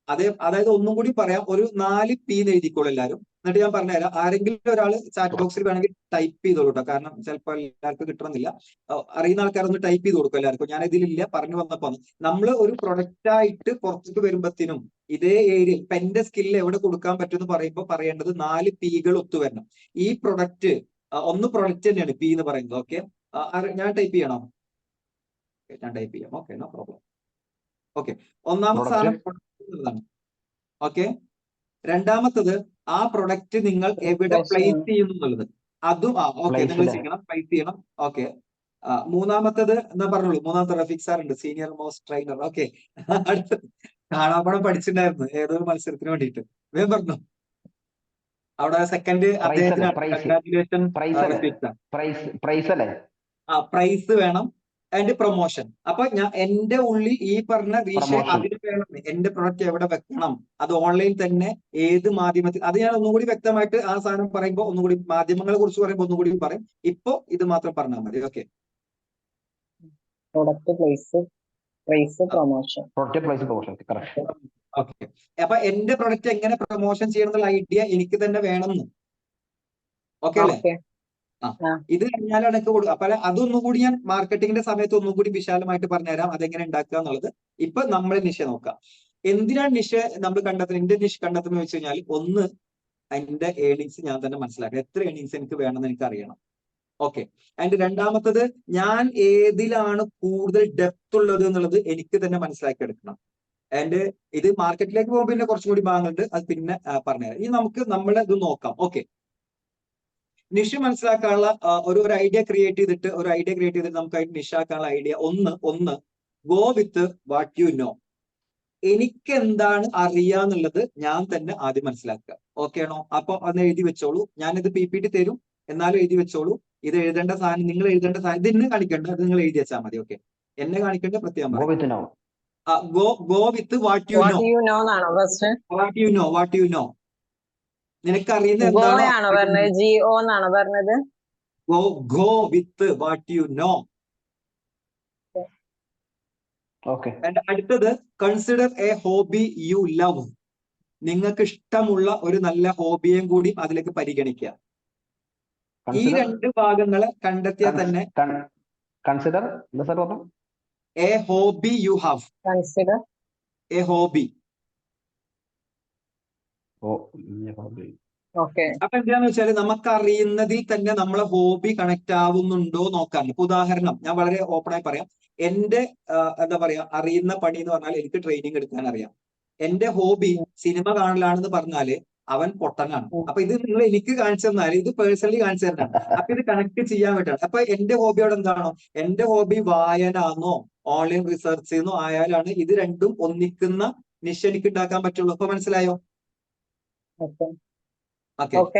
അതായത് ഒന്നും കൂടി പറയാം, ഒരു 4 P എഴുതിക്കോളൂ എല്ലാവരും. എന്നിട്ട് ഞാൻ പറഞ്ഞുതരാം. ആരെങ്കിലും ഒരാൾ ചാറ്റ് ബോക്സിൽ വേണമെങ്കിൽ ടൈപ്പ് ചെയ്തോളൂ കേട്ടോ, കാരണം ചിലപ്പോൾ എല്ലാവർക്കും കിട്ടണമെന്നില്ല. അറിയുന്ന ആൾക്കാരൊന്ന് ടൈപ്പ് ചെയ്ത് കൊടുക്കും എല്ലാവർക്കും. ഞാൻ ഇതിലില്ല, പറഞ്ഞു വന്നപ്പോ നമ്മൾ ഒരു പ്രൊഡക്റ്റ് ആയിട്ട് പുറത്തേക്ക് വരുമ്പോഴത്തേനും ഇതേ ഏരിയ ഇപ്പൊ എന്റെ സ്കില്ല് എവിടെ കൊടുക്കാൻ പറ്റുമെന്ന് പറയുമ്പോൾ പറയേണ്ടത് 4 Pകൾ ഒത്തുവരണം. ഈ പ്രൊഡക്റ്റ് ഒന്ന് പ്രൊഡക്റ്റ് തന്നെയാണ് P എന്ന് പറയുന്നത്. ഓക്കെ, ഞാൻ ടൈപ്പ് ചെയ്യണോ? ഞാൻ ടൈപ്പ് ചെയ്യാം. Okay, no problem. ഓക്കെ, ഒന്നാമത്തെ സാധനം പ്രൊഡക്റ്റ്. ഓക്കെ, രണ്ടാമത്തത് ആ പ്രൊഡക്റ്റ് നിങ്ങൾ എവിടെ പ്ലേസ് ചെയ്യുന്നു എന്നുള്ളത്. അതും ഓക്കെ, നിങ്ങൾ ചെയ്യണം, പ്ലേസ് ചെയ്യണം. ഓക്കെ, മൂന്നാമത്തത് എന്നാ പറഞ്ഞോളൂ. മൂന്നാമത്തെ റഫീഖ് സാർ ഉണ്ട്, സീനിയർ മോസ്റ്റ് ട്രെയിനർ. ഓക്കെ, അടുത്തത് കാണാപ്പടം പഠിച്ചിട്ടുണ്ടായിരുന്നു ഏതൊരു മത്സരത്തിന് വേണ്ടിയിട്ട്. വേഗം പറഞ്ഞു. അവിടെ സെക്കൻഡ് അദ്ദേഹത്തിന് കൺഗ്രാറ്റുലേഷൻ റഫീഖ് സാർ. പ്രൈസ് വേണം ആൻഡ് പ്രൊമോഷൻ. അപ്പൊ ഞാൻ എന്റെ ഉള്ളിൽ ഈ പറഞ്ഞ വിഷയം അതിന് വേണം. എന്റെ പ്രൊഡക്റ്റ് എവിടെ വെക്കണം, അത് ഓൺലൈൻ തന്നെ, ഏത് മാധ്യമത്തിൽ, അത് ഞാൻ ഒന്നുകൂടി വ്യക്തമായിട്ട് ആ സാധനം പറയുമ്പോൾ ഒന്നുകൂടി മാധ്യമങ്ങളെ കുറിച്ച് പറയുമ്പോൾ ഒന്നുകൂടി പറയും. ഇപ്പൊ ഇത് മാത്രം പറഞ്ഞാൽ മതി. Okay, product price promotion. Okay, അപ്പൊ എന്റെ പ്രൊഡക്റ്റ് എങ്ങനെ പ്രൊമോഷൻ ചെയ്യണം എന്നുള്ള ഐഡിയ എനിക്ക് തന്നെ വേണമെന്ന്. ഓക്കെ അല്ലേ? ഇത് കഴിഞ്ഞാലാണ് എനിക്ക് കൊടുക്കുക. അപ്പൊ അതൊന്നുകൂടി ഞാൻ മാർക്കറ്റിംഗിന്റെ സമയത്ത് ഒന്നും കൂടി വിശാലമായിട്ട് പറഞ്ഞുതരാം അതെങ്ങനെ ഉണ്ടാക്കുക എന്നുള്ളത്. ഇപ്പൊ നമ്മൾ നിഷ നോക്കാം. എന്തിനാണ് നിഷ നമ്മൾ കണ്ടെത്തുന്നത്? എന്റെ നിഷ കണ്ടെത്തുന്നത് വെച്ച് കഴിഞ്ഞാൽ, ഒന്ന്, എന്റെ ഏർണിങ്സ് ഞാൻ തന്നെ മനസ്സിലാക്കുക. എത്ര ഏർണിങ്സ് എനിക്ക് വേണമെന്ന് എനിക്ക് അറിയണം. ഓക്കെ, ആൻഡ് രണ്ടാമത്തത്, ഞാൻ ഏതിലാണ് കൂടുതൽ ഡെപ്ത് ഉള്ളത് എന്നുള്ളത് എനിക്ക് തന്നെ മനസ്സിലാക്കി എടുക്കണം. ആൻഡ് ഇത് മാർക്കറ്റിലേക്ക് പോകുമ്പോൾ പിന്നെ കുറച്ചും കൂടി ഭാഗങ്ങളുണ്ട്, അത് പിന്നെ പറഞ്ഞുതരാം. ഇനി നമുക്ക് നമ്മളെ ഇത് നോക്കാം. ഓക്കെ, നിഷ മനസ്സിലാക്കാനുള്ള ഒരു ഐഡിയ ക്രിയേറ്റ് ചെയ്തിട്ട് നമുക്ക് അതിന് നിഷാക്കാനുള്ള ഐഡിയ ഒന്ന് go with what you no. എനിക്ക് എന്താണ് അറിയാന്നുള്ളത് ഞാൻ തന്നെ ആദ്യം മനസ്സിലാക്കുക. ഓക്കെ ആണോ? അപ്പൊ ഒന്ന് എഴുതി വെച്ചോളൂ. ഞാനിത് PPT തരും, എന്നാലും എഴുതി വെച്ചോളൂ. ഇത് എഴുതേണ്ട സാധനം, നിങ്ങൾ എഴുതേണ്ട സാധനം ഇത് എന്നെ കാണിക്കേണ്ട, അത് നിങ്ങൾ എഴുതി വെച്ചാൽ മതി. ഓക്കെ, എന്നെ കാണിക്കേണ്ട പ്രത്യേകം ഗോ പറയാം. With know. Go with what you know. What you know എന്നാണോ first? What you know, what you know. നിനക്ക് അറിയുന്ന ഗോ എന്താണോ ആണോ പറഞ്ഞത്? GO എന്നാണോ പറഞ്ഞത്? Go with what you know. Okay. അടുത്തത് consider a hobby you love. നിങ്ങൾക്ക് ഇഷ്ടമുള്ള ഒരു നല്ല ഹോബിയും കൂടി അതിലേക്ക് പരിഗണിക്കുക. ഈ രണ്ട് ഭാഗങ്ങളെ കണ്ടെത്തിയാൽ തന്നെ കൺസിഡർ എന്താ സാർ പറഞ്ഞു? A hobby you have. Consider a hobby. Okay. അപ്പൊ എന്താന്ന് വെച്ചാല് നമുക്ക് അറിയുന്നതിൽ തന്നെ നമ്മളെ ഹോബി കണക്ട് ആവുന്നുണ്ടോ നോക്കാൻ. ഇപ്പൊ ഉദാഹരണം ഞാൻ വളരെ ഓപ്പണായി പറയാം. എന്റെ എന്താ പറയാ അറിയുന്ന പണി എന്ന് പറഞ്ഞാൽ എനിക്ക് ട്രെയിനിങ് എടുക്കാൻ അറിയാം. എന്റെ ഹോബി സിനിമ കാണലാണെന്ന് പറഞ്ഞാല് അവൻ പൊട്ടനാണ്. അപ്പൊ ഇത് നിങ്ങൾ എനിക്ക് കാണിച്ചു തന്നാല് ഇത് പേഴ്സണലി കാണിച്ചു തരണം. അപ്പൊ ഇത് കണക്ട് ചെയ്യാൻ പറ്റണം. അപ്പൊ എന്റെ ഹോബിയോട് എന്താണോ, എന്റെ ഹോബി വായനാന്നോ ഓൺലൈൻ റിസർച്ച് എന്നോ ആയാലാണ് ഇത് രണ്ടും ഒന്നിക്കുന്ന നിശ എനിക്ക് ഉണ്ടാക്കാൻ പറ്റുള്ളൂ. അപ്പൊ മനസ്സിലായോ? ഓക്കെ,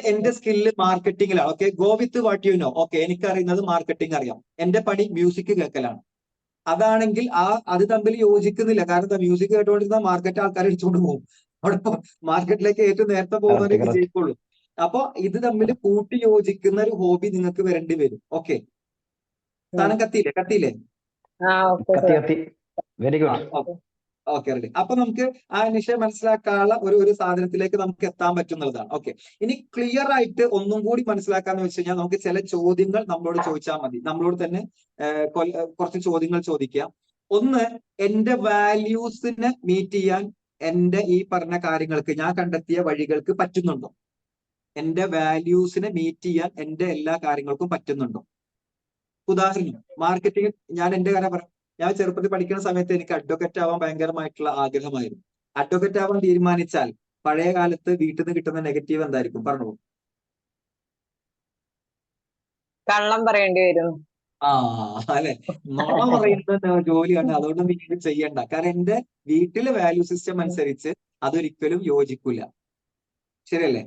എന്റെ സ്കില്ല് മാർക്കറ്റിംഗിലാണ്. Okay, go with what you know. Okay, എനിക്ക് അറിയുന്നത് മാർക്കറ്റിംഗ് അറിയാം. എന്റെ പണി മ്യൂസിക് കേൾക്കലാണ്. അതാണെങ്കിൽ അത് തമ്മിൽ യോജിക്കുന്നില്ല. കാരണം മ്യൂസിക് കേട്ടുകൊണ്ടിരുന്ന മാർക്കറ്റ് ആൾക്കാർ അടിച്ചുകൊണ്ട് പോകും. അവിടെ മാർക്കറ്റിലേക്ക് ഏറ്റവും നേരത്തെ പോകുന്നവരെ വിജയിക്കുള്ളൂ. അപ്പൊ ഇത് തമ്മിൽ കൂട്ടി യോജിക്കുന്ന ഒരു ഹോബി നിങ്ങൾക്ക് വരേണ്ടി വരും. ഓക്കെ, സാധനം കത്തിയില്ലേ? Very good. Okay, ready. അപ്പൊ നമുക്ക് ആ നിശ്ചയം മനസ്സിലാക്കാനുള്ള ഒരു സാധനത്തിലേക്ക് നമുക്ക് എത്താൻ പറ്റുന്നതാണ്. ഓക്കെ, ഇനി ക്ലിയർ ആയിട്ട് ഒന്നും കൂടി മനസ്സിലാക്കാന്ന് വെച്ച് കഴിഞ്ഞാൽ നമുക്ക് ചില ചോദ്യങ്ങൾ നമ്മളോട് ചോദിച്ചാൽ മതി. നമ്മളോട് തന്നെ കുറച്ച് ചോദ്യങ്ങൾ ചോദിക്കാം. ഒന്ന്, എന്റെ വാല്യൂസിനെ മീറ്റ് ചെയ്യാൻ എന്റെ ഈ പറഞ്ഞ കാര്യങ്ങൾക്ക് ഞാൻ കണ്ടെത്തിയ വഴികൾക്ക് പറ്റുന്നുണ്ടോ? എന്റെ വാല്യൂസിനെ മീറ്റ് ചെയ്യാൻ എന്റെ എല്ലാ കാര്യങ്ങൾക്കും പറ്റുന്നുണ്ടോ? ഉദാഹരണം, മാർക്കറ്റിംഗ് ഞാൻ എന്റെ കാര്യം പറയാം. ഞാൻ ചെറുപ്പത്തിൽ പഠിക്കുന്ന സമയത്ത് എനിക്ക് അഡ്വക്കേറ്റ് ആവാൻ ഭയങ്കരമായിട്ടുള്ള ആഗ്രഹമായിരുന്നു. അഡ്വക്കേറ്റ് ആവാൻ തീരുമാനിച്ചാൽ പഴയ കാലത്ത് വീട്ടിൽ നിന്ന് കിട്ടുന്ന നെഗറ്റീവ് എന്തായിരിക്കും? പറഞ്ഞു. കള്ളം പറയേണ്ടി വരും. അല്ലെ, നുണ പറയുന്ന ജോലിയാണ്. അതുകൊണ്ട് നീ ഇത് ചെയ്യണ്ട. കാരണം എന്റെ വീട്ടിലെ വാല്യൂ സിസ്റ്റം അനുസരിച്ച് അതൊരിക്കലും യോജിക്കില്ല. ശരിയല്ലേ?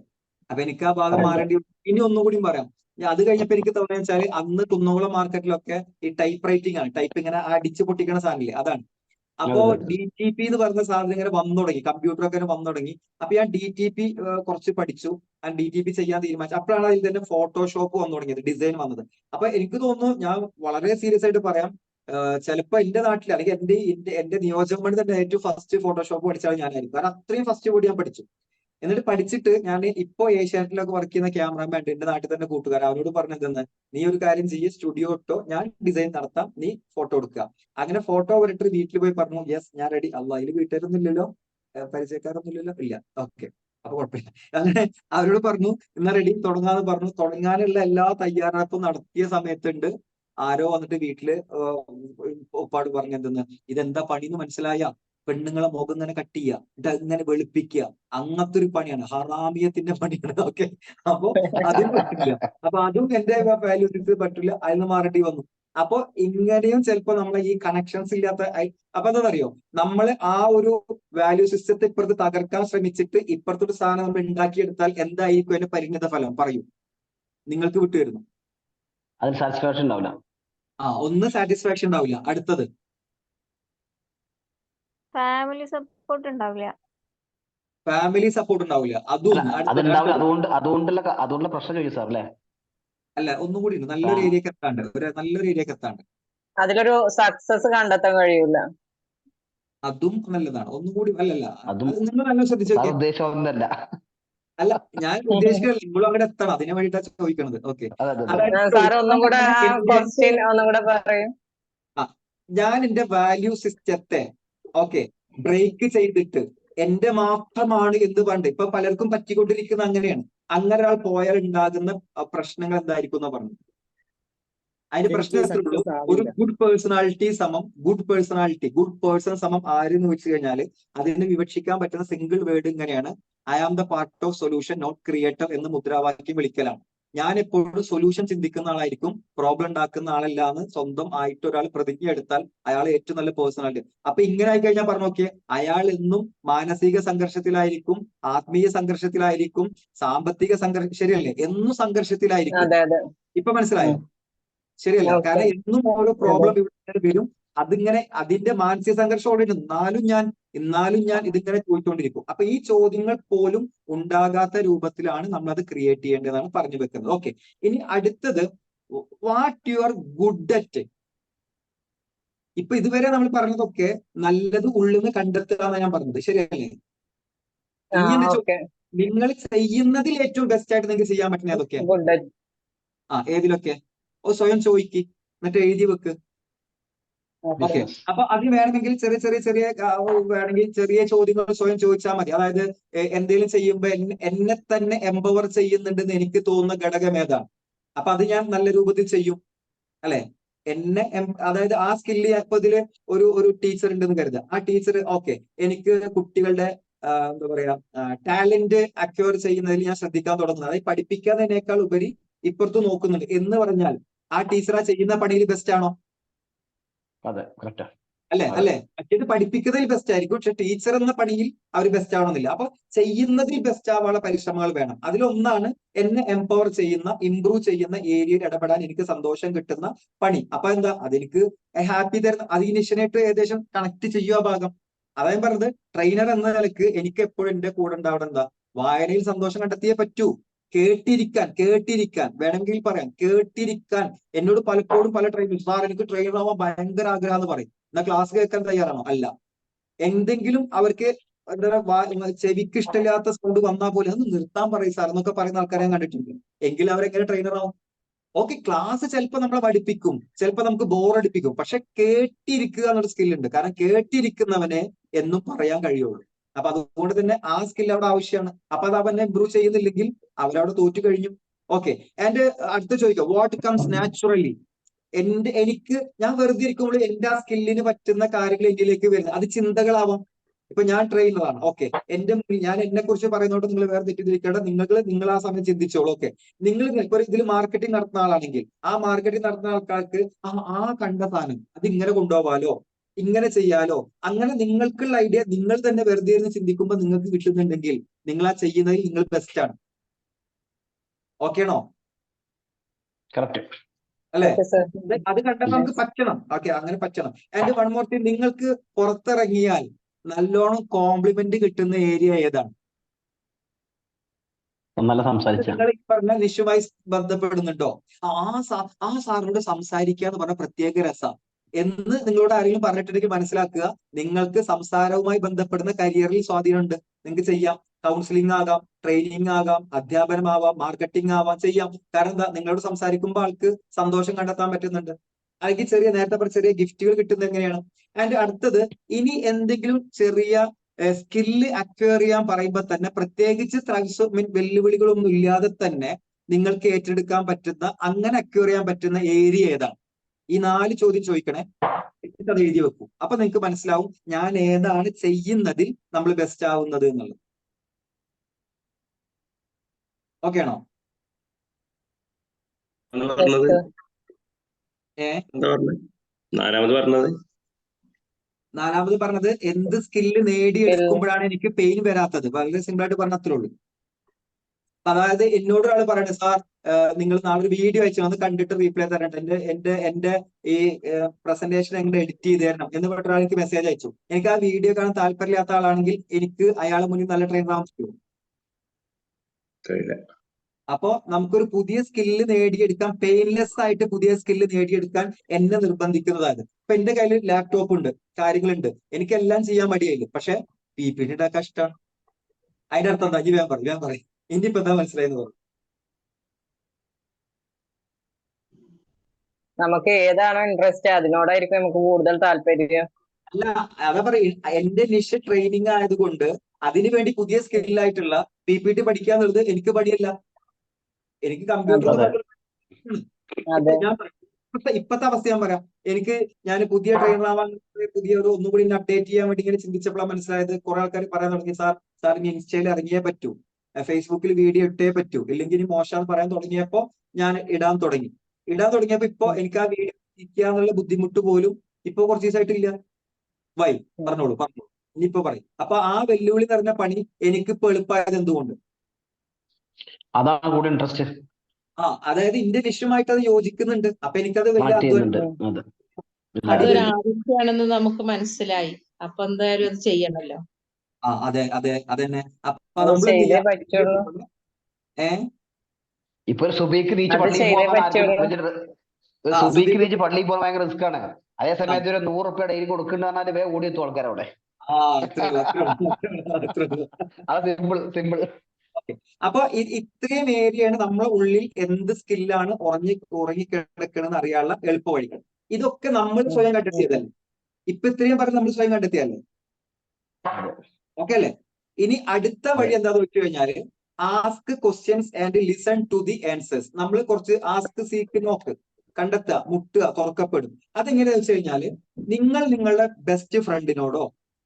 അപ്പൊ എനിക്ക് ആ ഭാഗം മാറേണ്ടി. ഇനി ഒന്നുകൂടി പറയാം. അത് കഴിഞ്ഞപ്പോ എനിക്ക് തോന്നുന്നത് വെച്ചാല് അന്ന് കുന്നംകുളം മാർക്കറ്റിലൊക്കെ ഈ ടൈപ്പ് റൈറ്റിംഗ് ആണ്. ടൈപ്പ് ഇങ്ങനെ അടിച്ചു പൊട്ടിക്കണ സാധനമില്ലേ, അതാണ്. അപ്പോ DTP എന്ന് പറഞ്ഞ സാധനം ഇങ്ങനെ വന്നു തുടങ്ങി, കമ്പ്യൂട്ടറൊക്കെ വന്നു തുടങ്ങി. അപ്പൊ ഞാൻ DTP കുറച്ച് പഠിച്ചു. ഞാൻ DTP ചെയ്യാൻ തീരുമാനിച്ചു. അപ്പോഴാണ് അതിൽ തന്നെ ഫോട്ടോഷോപ്പ് വന്നു തുടങ്ങിയത്, ഡിസൈൻ വന്നത്. അപ്പൊ എനിക്ക് തോന്നുന്നു, ഞാൻ വളരെ സീരിയസ് ആയിട്ട് പറയാം, ചിലപ്പോ എന്റെ നാട്ടിൽ അല്ലെങ്കിൽ എന്റെ നിയോജകമണ്ഡലത്തിൽ തന്നെ ഏറ്റവും ഫസ്റ്റ് ഫോട്ടോഷോപ്പ് പഠിച്ചാൽ ഞാനായിരിക്കും. കാരണം അത്രയും ഫസ്റ്റ് കൂടി ഞാൻ പഠിച്ചു. എന്നിട്ട് പഠിച്ചിട്ട് ഞാൻ ഇപ്പോ ഏഷ്യാനെറ്റിലൊക്കെ വർക്ക് ചെയ്യുന്ന ക്യാമറാമാൻ എന്റെ നാട്ടിൽ തന്നെ കൂട്ടുകാരൻ, അവരോട് പറഞ്ഞതെന്ന്, നീ ഒരു കാര്യം ചെയ്യ്, സ്റ്റുഡിയോ ഇട്ടോ, ഞാൻ ഡിസൈൻ നടത്താം, നീ ഫോട്ടോ എടുക്കുക. അങ്ങനെ ഫോട്ടോ വരട്ട് വീട്ടിൽ പോയി പറഞ്ഞു, യെസ് ഞാൻ റെഡി. അതിൽ വീട്ടുകാരൊന്നും ഇല്ലല്ലോ, പരിചയക്കാരൊന്നും ഇല്ലല്ലോ, ഇല്ല, ഓക്കെ, അപ്പൊ കുഴപ്പമില്ല. അങ്ങനെ അവരോട് പറഞ്ഞു, എന്നാ റെഡി, തുടങ്ങാന്ന് പറഞ്ഞു. തുടങ്ങാനുള്ള എല്ലാ തയ്യാറെടുപ്പും നടത്തിയ സമയത്തുണ്ട് ആരോ വന്നിട്ട് വീട്ടില് ഒപ്പാട് പറഞ്ഞെന്തെന്ന്, ഇതെന്താ പണിന്ന് മനസ്സിലായ? പെണ്ണുങ്ങളെ മുഖം ഇങ്ങനെ കട്ട് ചെയ്യുക, ഇങ്ങനെ വെളുപ്പിക്കുക, അങ്ങനത്തെ ഒരു പണിയാണ്, ഹറാമിയത്തിന്റെ പണിയാണ്. ഓക്കെ, അപ്പൊ അതും പറ്റില്ല. അപ്പൊ അതും എന്റെ വാല്യൂസിന് പറ്റില്ല, അതിൽ നിന്ന് മാറേണ്ടി വന്നു. അപ്പൊ ഇങ്ങനെയും ചിലപ്പോ നമ്മളെ ഈ കണക്ഷൻസ് ഇല്ലാത്ത, അപ്പൊ എന്താണെന്നറിയോ, നമ്മൾ ആ ഒരു വാല്യൂ സിസ്റ്റത്തെ ഇപ്പുറത്ത് തകർക്കാൻ ശ്രമിച്ചിട്ട് ഇപ്പുറത്തൊരു സാധനം നമ്മൾ ഉണ്ടാക്കിയെടുത്താൽ എന്തായിരിക്കും അതിന്റെ പരിണിത ഫലം? പറയൂ, നിങ്ങൾക്ക് വിട്ടുവരുന്നു. അതിൽ സാറ്റിസ്ഫാക്ഷൻ ഉണ്ടാവില്ല. ഒന്ന് സാറ്റിസ്ഫാക്ഷൻ ഉണ്ടാവില്ല. അടുത്തത്, ഫാമിലി സപ്പോർട്ട് ഉണ്ടാവില്ല. ഫാമിലി സപ്പോർട്ട് ഉണ്ടാവില്ല. അതുകൊണ്ടുള്ള പ്രശ്നം ചോദിച്ചു സാർ അല്ലേ? അല്ല, ഒന്നും കൂടി ഉണ്ട്. നല്ലൊരു ഏരിയക്ക് എത്താണ്ട് അതിലൊരു സക്സസ് കണ്ടെത്താൻ കഴിയൂല. അതും നല്ലതാണ്. ഒന്നും കൂടി അല്ലല്ല, നിങ്ങൾ നല്ല ശ്രദ്ധിച്ചു. അല്ല, ഞാൻ ഉദ്ദേശിക്കുന്നില്ല, നിങ്ങളും അങ്ങനെ എത്തണം, അതിനെ വേണ്ടിയിട്ടാണ് ചോദിക്കണത്. ഓക്കെ, ഞാൻ എന്റെ വാല്യൂ സിസ്റ്റത്തെ ബ്രേക്ക് ചെയ്തിട്ട് എന്റെ മാത്രമാണ് എന്ന് പണ്ട് ഇപ്പൊ പലർക്കും പറ്റിക്കൊണ്ടിരിക്കുന്ന അങ്ങനെയാണ്. അങ്ങനെ ഒരാൾ പോയാൽ ഉണ്ടാകുന്ന പ്രശ്നങ്ങൾ എന്തായിരിക്കും എന്ന് പറഞ്ഞു. അതിന് പ്രശ്നം എത്ര ഉള്ളൂ? ഒരു ഗുഡ് പേഴ്സണാലിറ്റി ഗുഡ് പേഴ്സൺ സമം ആരെന്ന് വെച്ച് കഴിഞ്ഞാൽ അതിന് വിവക്ഷിക്കാൻ പറ്റുന്ന സിംഗിൾ വേർഡ് ഇങ്ങനെയാണ്, I am the part of solution not creator എന്ന് മുദ്രാവാക്യം വിളിക്കലാണ്. ഞാൻ എപ്പോഴും സൊല്യൂഷൻ ചിന്തിക്കുന്ന ആളായിരിക്കും, പ്രോബ്ലം ഉണ്ടാക്കുന്ന ആളല്ല എന്ന് സ്വന്തം ആയിട്ട് ഒരാൾ പ്രതിജ്ഞ എടുത്താൽ അയാൾ ഏറ്റവും നല്ല പേഴ്സണാലിറ്റി. അപ്പൊ ഇങ്ങനെ ആയി കഴിഞ്ഞാൽ പറഞ്ഞു നോക്കിയേ, അയാൾ എന്നും മാനസിക സംഘർഷത്തിലായിരിക്കും, ആത്മീയ സംഘർഷത്തിലായിരിക്കും, സാമ്പത്തിക സംഘർഷം, ശരിയല്ലേ? എന്നും സംഘർഷത്തിലായിരിക്കും. അതെ അതെ. ഇപ്പൊ മനസ്സിലായോ? ശരിയല്ല? ഓക്കെ. കാരണം എന്നും ഓരോ അതെ. പ്രോബ്ലം ഇവിടെ വരും. അതിങ്ങനെ അതിന്റെ മാനസിക സംഘർഷം ഓടി എന്നാലും ഞാൻ ഇതിങ്ങനെ പോയിക്കൊണ്ടിരിക്കും. അപ്പൊ ഈ ചോദ്യങ്ങൾ പോലും ഉണ്ടാകാത്ത രൂപത്തിലാണ് നമ്മൾ അത് ക്രിയേറ്റ് ചെയ്യേണ്ടതാണ് പറഞ്ഞു വെക്കുന്നത്. ഓക്കെ, ഇനി അടുത്തത് what you are good at. ഇപ്പൊ ഇതുവരെ നമ്മൾ പറഞ്ഞതൊക്കെ നല്ലത് ഉള്ളിന്ന് കണ്ടെത്തുക എന്നാണ് ഞാൻ പറഞ്ഞത്, ശരിയല്ലേ? ഇനി എന്റെ ഓക്കെ. നിങ്ങൾ ചെയ്യുന്നതിൽ ഏറ്റവും ബെസ്റ്റ് ആയിട്ട് നിങ്ങൾക്ക് ചെയ്യാൻ പറ്റുന്ന ഏതൊക്കെയാ? ഗുഡ്. ഏതിലൊക്കെ? സ്വയം ചോദിക്ക്, എന്നിട്ട് എഴുതി വെക്ക്. ഓക്കെ, അപ്പൊ അതിന് വേണമെങ്കിൽ വേണമെങ്കിൽ ചെറിയ ചോദ്യങ്ങൾ സ്വയം ചോദിച്ചാൽ മതി. അതായത് എന്തെങ്കിലും ചെയ്യുമ്പോ എന്നെ തന്നെ എംപവർ ചെയ്യുന്നുണ്ടെന്ന് എനിക്ക് തോന്നുന്ന ഘടകം ഏതാണ്? അപ്പൊ അത് ഞാൻ നല്ല രൂപത്തിൽ ചെയ്യും, അല്ലെ? അതായത് ആ സ്കില്ല്, ഇപ്പൊ ഇതില് ഒരു ടീച്ചർ ഉണ്ടെന്ന് കരുതുക. ആ ടീച്ചർ ഓക്കെ, എനിക്ക് കുട്ടികളുടെ എന്താ പറയാ ടാലന്റ് അക്വയർ ചെയ്യുന്നതിൽ ഞാൻ ശ്രദ്ധിക്കാൻ തുടങ്ങുന്നത്, അതായത് പഠിപ്പിക്കാതിനേക്കാൾ ഉപരി ഇപ്പുറത്ത് നോക്കുന്നുണ്ട് എന്ന് പറഞ്ഞാൽ ആ ടീച്ചർ ആ ചെയ്യുന്ന പണിയിൽ ബെസ്റ്റ് ആണോ? അല്ലെ? മറ്റേത് പഠിപ്പിക്കുന്നതിൽ ബെസ്റ്റ് ആയിരിക്കും, പക്ഷെ ടീച്ചർ എന്ന പണിയിൽ അവർ ബെസ്റ്റ് ആവണമെന്നില്ല. അപ്പൊ ചെയ്യുന്നതിൽ ബെസ്റ്റ് ആവാനുള്ള പരിശ്രമങ്ങൾ വേണം. അതിലൊന്നാണ് എന്നെ എംപവർ ചെയ്യുന്ന, ഇംപ്രൂവ് ചെയ്യുന്ന ഏരിയയിൽ ഇടപെടാൻ എനിക്ക് സന്തോഷം കിട്ടുന്ന പണി. അപ്പൊ എന്താ അതെനിക്ക് ഹാപ്പി തരുന്ന, അത് ഇനിഷ്യനായിട്ട് ഏകദേശം കണക്ട് ചെയ്യുക ഭാഗം. അതായത് പറഞ്ഞത്, ട്രെയിനർ എന്ന നിലക്ക് എനിക്ക് എപ്പോഴും എന്റെ കൂടെ ഉണ്ടാവണം എന്താ, വായനയിൽ സന്തോഷം കണ്ടെത്തിയേ പറ്റൂ. കേട്ടിരിക്കാൻ വേണമെങ്കിൽ പറയാം, കേട്ടിരിക്കാൻ. എന്നോട് പലപ്പോഴും പല ട്രെയിനർ, സാർ എനിക്ക് ട്രെയിനർ ആവാൻ ഭയങ്കര ആഗ്രഹം എന്ന് പറയും. എന്നാ ക്ലാസ് കേൾക്കാൻ തയ്യാറാണോ? അല്ല. എന്തെങ്കിലും അവർക്ക് എന്താ ചെവിക്ക് ഇഷ്ടമില്ലാത്ത സൗണ്ട് വന്നാൽ പോലും അത് നിർത്താൻ പറയും സാർ എന്നൊക്കെ പറയുന്ന ആൾക്കാരെ ഞാൻ കണ്ടിട്ടുണ്ട്. എങ്കിലും അവരെങ്ങനെ ട്രെയിനർ ആവും? ഓക്കെ, ക്ലാസ് ചിലപ്പോൾ നമ്മളെ പഠിപ്പിക്കും, ചിലപ്പോൾ നമുക്ക് ബോറടിപ്പിക്കും, പക്ഷെ കേട്ടിരിക്കുക എന്നൊരു സ്കില്ലുണ്ട്. കാരണം കേട്ടിരിക്കുന്നവനെ എന്നും പറയാൻ കഴിയുള്ളൂ. അപ്പൊ അതുകൊണ്ട് തന്നെ ആ സ്കിൽ അവിടെ ആവശ്യമാണ്. അപ്പൊ അത് അവനെ ഇംപ്രൂവ് ചെയ്യുന്നില്ലെങ്കിൽ അവരവിടെ തോറ്റു കഴിഞ്ഞു. ഓക്കെ, ആൻഡ് അടുത്ത ചോദിക്കാം, വാട്ട് കംസ് നാച്ചുറലി. ഞാൻ വെറുതെ ഇരിക്കുമ്പോൾ എന്റെ ആ സ്കില്ലിന് പറ്റുന്ന കാര്യങ്ങൾ എന്നിലേക്ക് വരുന്നത്, അത് ചിന്തകളാവാം. ഇപ്പൊ ഞാൻ ട്രെയിനറാണ്, ഓക്കെ, ഞാൻ എന്നെ കുറിച്ച് പറയുന്നോണ്ട് നിങ്ങൾ വേറെ തെറ്റിദ്ധരിക്കേണ്ട, നിങ്ങൾ ആ സമയം ചിന്തിച്ചോളൂ. ഓക്കെ, നിങ്ങൾ ഇപ്പൊ ഇതിൽ മാർക്കറ്റിംഗ് നടത്തുന്ന ആളാണെങ്കിൽ ആ മാർക്കറ്റിംഗ് നടത്തുന്ന ആൾക്കാർക്ക് ആ കണ്ട സാധനം അത് ഇങ്ങനെ കൊണ്ടുപോകാലോ, ഇങ്ങനെ ചെയ്യാലോ, അങ്ങനെ നിങ്ങൾക്കുള്ള ഐഡിയ നിങ്ങൾ തന്നെ വെറുതെ ഇരുന്ന് ചിന്തിക്കുമ്പോൾ നിങ്ങൾക്ക് കിട്ടുന്നുണ്ടെങ്കിൽ നിങ്ങൾ ആ ചെയ്യുന്നതിൽ നിങ്ങൾ ബെസ്റ്റ് ആണ്. ഓക്കെ ആണോ? അല്ലെ? അത് കണ്ടാൽ നമുക്ക് പറ്റണം. ഓക്കെ, അങ്ങനെ പറ്റണം. ആൻഡ് വൺ മോർ തിങ്, നിങ്ങൾക്ക് പുറത്തിറങ്ങിയാൽ നല്ലോണം കോംപ്ലിമെന്റ് കിട്ടുന്ന ഏരിയ ഏതാണ്? നിങ്ങൾ ഈ പറഞ്ഞ നിഷുമായി ബന്ധപ്പെടുന്നുണ്ടോ? ആ സാറിനോട് സംസാരിക്കുക എന്ന് പറഞ്ഞ പ്രത്യേക രസം എന്ന് നിങ്ങളോട് ആരെങ്കിലും പറഞ്ഞിട്ടുണ്ടെങ്കിൽ മനസ്സിലാക്കുക, നിങ്ങൾക്ക് സംസാരവുമായി ബന്ധപ്പെടുന്ന കരിയറിൽ സ്വാധീനമുണ്ട്. നിങ്ങൾക്ക് ചെയ്യാം. കൗൺസിലിംഗ് ആകാം, ട്രെയിനിങ് ആകാം, അധ്യാപനമാവാം, മാർക്കറ്റിംഗ് ആവാം, ചെയ്യാം. കാരണം എന്താ, നിങ്ങളോട് സംസാരിക്കുമ്പോൾ ആൾക്ക് സന്തോഷം കണ്ടെത്താൻ പറ്റുന്നുണ്ട്. അല്ലെങ്കിൽ നേരത്തെ പറഞ്ഞ ചെറിയ ഗിഫ്റ്റുകൾ കിട്ടുന്നത് എങ്ങനെയാണ്? ആൻഡ് അടുത്തത്, ഇനി എന്തെങ്കിലും ചെറിയ സ്കില്ല് അക്വയർ ചെയ്യാൻ പറയുമ്പോൾ തന്നെ പ്രത്യേകിച്ച് വെല്ലുവിളികളൊന്നും ഇല്ലാതെ തന്നെ നിങ്ങൾക്ക് ഏറ്റെടുക്കാൻ പറ്റുന്ന, അങ്ങനെ അക്വയർ ചെയ്യാൻ പറ്റുന്ന ഏരിയ ഏതാണ്? ഈ 4 ചോദ്യം ചോദിക്കണേ, എന്നിട്ട് അത് എഴുതി വെക്കും. അപ്പൊ നിങ്ങൾക്ക് മനസ്സിലാവും ഞാൻ ഏതാണ് ചെയ്യുന്നതിൽ നമ്മൾ ബെസ്റ്റ് ആവുന്നത് എന്നുള്ളത്. ഓക്കെ ആണോ? നാലാമത് പറഞ്ഞത് എന്ത് സ്കില്ല് നേടിയെടുക്കുമ്പോഴാണ് എനിക്ക് പെയിൻ വരാത്തത്. വളരെ സിമ്പിൾ ആയിട്ട് പറഞ്ഞ അത്രേ ഉള്ളൂ. അതായത് എന്നോട് ഒരാൾ പറയണേ, സാർ നിങ്ങൾ നാളെ ഒരു വീഡിയോ അയച്ചു വന്ന് കണ്ടിട്ട് റീപ്ലൈ തരട്ടെ, എന്റെ ഈ പ്രസന്റേഷൻ എങ്ങനെ എഡിറ്റ് ചെയ്ത് തരണം എന്ന് പറഞ്ഞ ഒരാൾ എനിക്ക് മെസ്സേജ് അയച്ചു. എനിക്ക് ആ വീഡിയോ കാണാൻ താല്പര്യമില്ലാത്ത ആളാണെങ്കിൽ എനിക്ക് അയാളെ മുന്നിൽ നല്ല ട്രെയിനർ ആവാൻ പറ്റുമോ? അപ്പോ നമുക്കൊരു പുതിയ സ്കില്ല് നേടിയെടുക്കാൻ, പെയിൻലെസ് ആയിട്ട് പുതിയ സ്കില്ല് നേടിയെടുക്കാൻ എന്നെ നിർബന്ധിക്കുന്നതാണ്. ഇപ്പൊ എന്റെ കയ്യിൽ ലാപ്ടോപ്പ് ഉണ്ട്, കാര്യങ്ങളുണ്ട്, എനിക്കെല്ലാം ചെയ്യാൻ മടിയായില്ല, പക്ഷെ PPT ഉണ്ടാക്കാൻ ഇഷ്ടമാണ്. അതിന്റെ അർത്ഥം എന്താ? ഞാൻ പറയും ഇനിയിപ്പോ എന്താ മനസ്സിലായെന്ന് പറയും. നമുക്ക് ഏതാണോ ഇൻട്രസ്റ്റ് അതിനോടായിരിക്കും നമുക്ക് കൂടുതൽ താല്പര്യം. അല്ല, അതാ പറയും, എന്റെ നിഷ ട്രെയിനിങ് ആയതുകൊണ്ട് അതിനു വേണ്ടി പുതിയ സ്കില്ലായിട്ടുള്ള PPT പഠിക്കാന്നുള്ളത് എനിക്ക് പണിയല്ല. എനിക്ക് കമ്പ്യൂട്ടർ ഇപ്പത്തെ അവസ്ഥ ഞാൻ പറയാം. ഞാൻ പുതിയ ട്രെയിനർ ആവാൻ, പുതിയ ഒന്നുകൂടി അപ്ഡേറ്റ് ചെയ്യാൻ വേണ്ടി ഇങ്ങനെ ചിന്തിച്ചപ്പോഴാണ് മനസ്സിലായത്, കുറെ ആൾക്കാർ പറയാൻ തുടങ്ങി, സാർ ഇനി ഇൻസ്റ്റയിൽ ഇറങ്ങിയേ പറ്റൂ. ഫേസ്ബുക്കിൽ വീഡിയോ ഇട്ടേ പറ്റൂ, ഇല്ലെങ്കിൽ ഇനി മോശമാണെന്ന് പറയാൻ തുടങ്ങിയപ്പോ ഞാൻ ഇടാൻ തുടങ്ങിയപ്പോ ഇപ്പൊ എനിക്ക് ആ വീഡിയോ ഇരിക്കാന്നുള്ള ബുദ്ധിമുട്ട് പോലും ഇപ്പൊ കുറച്ച് ദിവസമായിട്ടില്ല. വൈ പറഞ്ഞോളൂ ഇനിയിപ്പോ പറയും. അപ്പൊ ആ വെല്ലുവിളി നിറഞ്ഞ പണി എനിക്കിപ്പോ എളുപ്പമായത് എന്തുകൊണ്ട്? അതാണ് കൂടെ ഇൻട്രസ്റ്റ്. അതായത് എന്റെ വിഷയമായിട്ട് അത് യോജിക്കുന്നുണ്ട്. അപ്പൊ എനിക്കത് വലിയ അധ്വാനം അതൊരു ആവശ്യമാണെന്ന് നമുക്ക് മനസ്സിലായി. അപ്പൊ എന്തായാലും അത് ചെയ്യണല്ലോ. അതെ അതന്നെ. അപ്പൊ അത് നമ്മൾ ചെയ്തേ പറ്റുള്ളൂ. ഇപ്പൊ ഒരു സുബൈക്ക് നീച്ച് അത് പള്ളിയിൽ ചെയ്തേ പോകാൻ പറ്റുള്ളൂ. സുബൈക്ക് നീച്ച് പള്ളിയിൽ പോകാൻ ഭയങ്കര റിസ്ക് ആണ്. അതേ സമയത്ത് ഒരു 100 റുപ്യ ഡെയിലി കൊടുക്കേണ്ട പറഞ്ഞാൽ വേഗം ഓടിയെത്തും ആൾക്കാർ അവിടെ. അത് സിമ്പിൾ. അപ്പൊ ഇത്രയും ഏരിയയാണ് നമ്മളെ ഉള്ളിൽ എന്ത് സ്കില്ലാണ് ഉറങ്ങിക്കിടക്കണമെന്ന് അറിയാനുള്ള എളുപ്പ വഴികൾ. ഇതൊക്കെ നമ്മൾ സ്വയം കണ്ടെത്തിയതല്ലേ? ഇപ്പൊ ഇത്രയും പറഞ്ഞ് നമ്മൾ സ്വയം കണ്ടെത്തിയല്ലേ? ഓക്കെ അല്ലേ? ഇനി അടുത്ത വഴി എന്താന്ന് വെച്ച് കഴിഞ്ഞാല് ask questions and listen to the answers. നമ്മൾ കുറച്ച് ആസ്ക്, സീക്ക്, നോക്ക്, കണ്ടെത്തുക, മുട്ടുക, തുറക്കപ്പെടും. അതെങ്ങനെയാന്ന് വെച്ച് കഴിഞ്ഞാല് നിങ്ങൾ നിങ്ങളുടെ ബെസ്റ്റ് ഫ്രണ്ടിനോടോ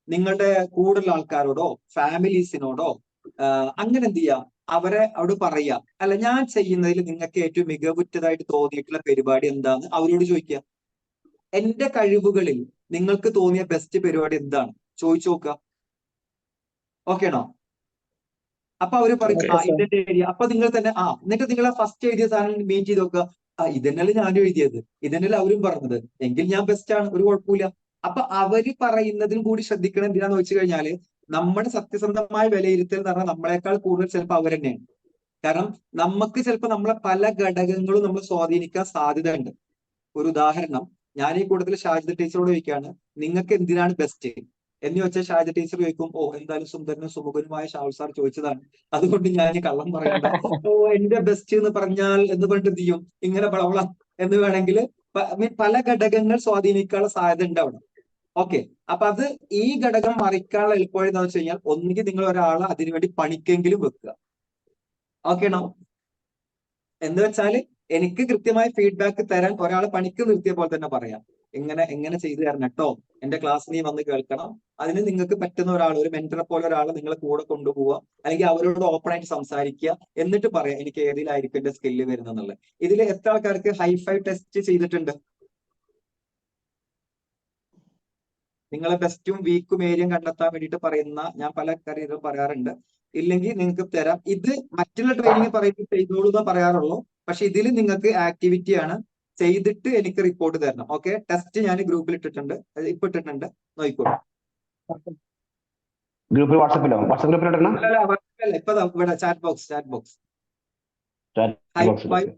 നിങ്ങളുടെ കൂടുതൽ ആൾക്കാരോടോ ഫാമിലീസിനോടോ അങ്ങനെ എന്ത് ചെയ്യുക, അവരെ അവിടെ പറയുക, അല്ല ഞാൻ ചെയ്യുന്നതിൽ നിങ്ങൾക്ക് ഏറ്റവും മികവുറ്റതായിട്ട് തോന്നിയിട്ടുള്ള പരിപാടി എന്താന്ന് അവരോട് ചോദിക്കുക. എന്റെ കഴിവുകളിൽ നിങ്ങൾക്ക് തോന്നിയ ബെസ്റ്റ് പരിപാടി എന്താണ് ചോദിച്ചു നോക്കുക. ഓക്കെ ആണോ? അപ്പൊ അവര് പറയും ഇതിന്റെ ഏരിയ. അപ്പൊ നിങ്ങൾ തന്നെ എന്നിട്ട് നിങ്ങൾ ഫസ്റ്റ് എഴുതിയ സാധനം മീറ്റ് ചെയ്ത് നോക്കുക. ഇതന്നെയല്ലേ ഞാനും എഴുതിയത്, ഇതന്നെയല്ലേ അവരും പറഞ്ഞത്, എങ്കിൽ ഞാൻ ബെസ്റ്റ് ആണ്, ഒരു കുഴപ്പമില്ല. അപ്പൊ അവര് പറയുന്നതിനും കൂടി ശ്രദ്ധിക്കണം. എന്തിനാന്ന് വെച്ച് കഴിഞ്ഞാല് നമ്മുടെ സത്യസന്ധമായ വിലയിരുത്തൽ എന്ന് പറഞ്ഞാൽ നമ്മളെക്കാൾ കൂടുതൽ ചിലപ്പോൾ അവർ തന്നെയാണ്. കാരണം നമുക്ക് ചിലപ്പോൾ നമ്മളെ പല ഘടകങ്ങളും നമ്മൾ സ്വാധീനിക്കാൻ സാധ്യത ഉണ്ട്. ഒരു ഉദാഹരണം, ഞാൻ ഈ കൂട്ടത്തിൽ ഷാജിദ ടീച്ചറോട് ചോദിക്കുകയാണ്, നിങ്ങൾക്ക് എന്തിനാണ് ബെസ്റ്റ് എന്ന് ചോദിച്ചാൽ ഷാജിദ ടീച്ചർ ചോദിക്കും, എന്തായാലും സുന്ദരനും സുമുഖനുമായ ഷാവുൽ സാർ ചോദിച്ചതാണ്, അതുകൊണ്ട് ഞാൻ കള്ളം പറയണ്ട. എന്റെ ബെസ്റ്റ് എന്ന് പറഞ്ഞാൽ എന്ന് പറഞ്ഞിട്ട് എന്ത് ചെയ്യും, ഇങ്ങനെ വളവള എന്ന് വേണമെങ്കിൽ പല ഘടകങ്ങൾ സ്വാധീനിക്കാനുള്ള സാധ്യത ഉണ്ട് അവിടെ. ഓക്കെ, അപ്പൊ അത് ഈ ഘടകം മറിക്കാനുള്ള എളുപ്പവഴി എന്താണെന്ന് വെച്ച് കഴിഞ്ഞാൽ ഒന്നുകിൽ നിങ്ങൾ ഒരാളെ അതിനുവേണ്ടി പണിക്കെങ്കിലും വെക്കുക. ഓക്കെ ആണോ? എന്ന് വെച്ചാല് എനിക്ക് കൃത്യമായ ഫീഡ്ബാക്ക് തരാൻ ഒരാളെ പണിക്ക് നിർത്തിയ പോലെ തന്നെ പറയാം, എങ്ങനെ ചെയ്തു തരണം കേട്ടോ, എന്റെ ക്ലാസ് നീ വന്ന് കേൾക്കണം. അതിന് നിങ്ങൾക്ക് പറ്റുന്ന ഒരാൾ, ഒരു മെന്ററെ പോലെ ഒരാളെ നിങ്ങളെ കൂടെ കൊണ്ടുപോവുക, അല്ലെങ്കിൽ അവരോട് ഓപ്പൺ ആയിട്ട് സംസാരിക്കുക, എന്നിട്ട് പറയാം എനിക്ക് ഏതിലായിരിക്കും എന്റെ സ്കില്ല് വരുന്നെന്നുള്ളത്. ഇതിൽ എത്ര ആൾക്കാർക്ക് ഹൈഫൈ ടെസ്റ്റ് ചെയ്തിട്ടുണ്ട്? നിങ്ങളെ ബെസ്റ്റും വീക്കും ഏരിയയും കണ്ടെത്താൻ വേണ്ടിയിട്ട് പറയുന്ന ഞാൻ പല കരിയറും പറയാറുണ്ട്. ഇല്ലെങ്കിൽ നിങ്ങൾക്ക് തരാം. ഇത് മറ്റുള്ള ട്രെയിനിങ് പറയുമ്പോൾ ചെയ്തോളൂ എന്ന് പറയാറുള്ളൂ. പക്ഷെ ഇതിൽ നിങ്ങൾക്ക് ആക്ടിവിറ്റി ആണ്, ചെയ്തിട്ട് എനിക്ക് റിപ്പോർട്ട് തരണം. ഓക്കെ, ടെസ്റ്റ് ഞാൻ ഗ്രൂപ്പിൽ ഇട്ടിട്ടുണ്ട്, നോക്കിക്കോളൂ. ഗ്രൂപ്പിൽ വാട്സാപ്പിലോ? ഇപ്പൊ ഇവിടെ ചാറ്റ് ബോക്സ്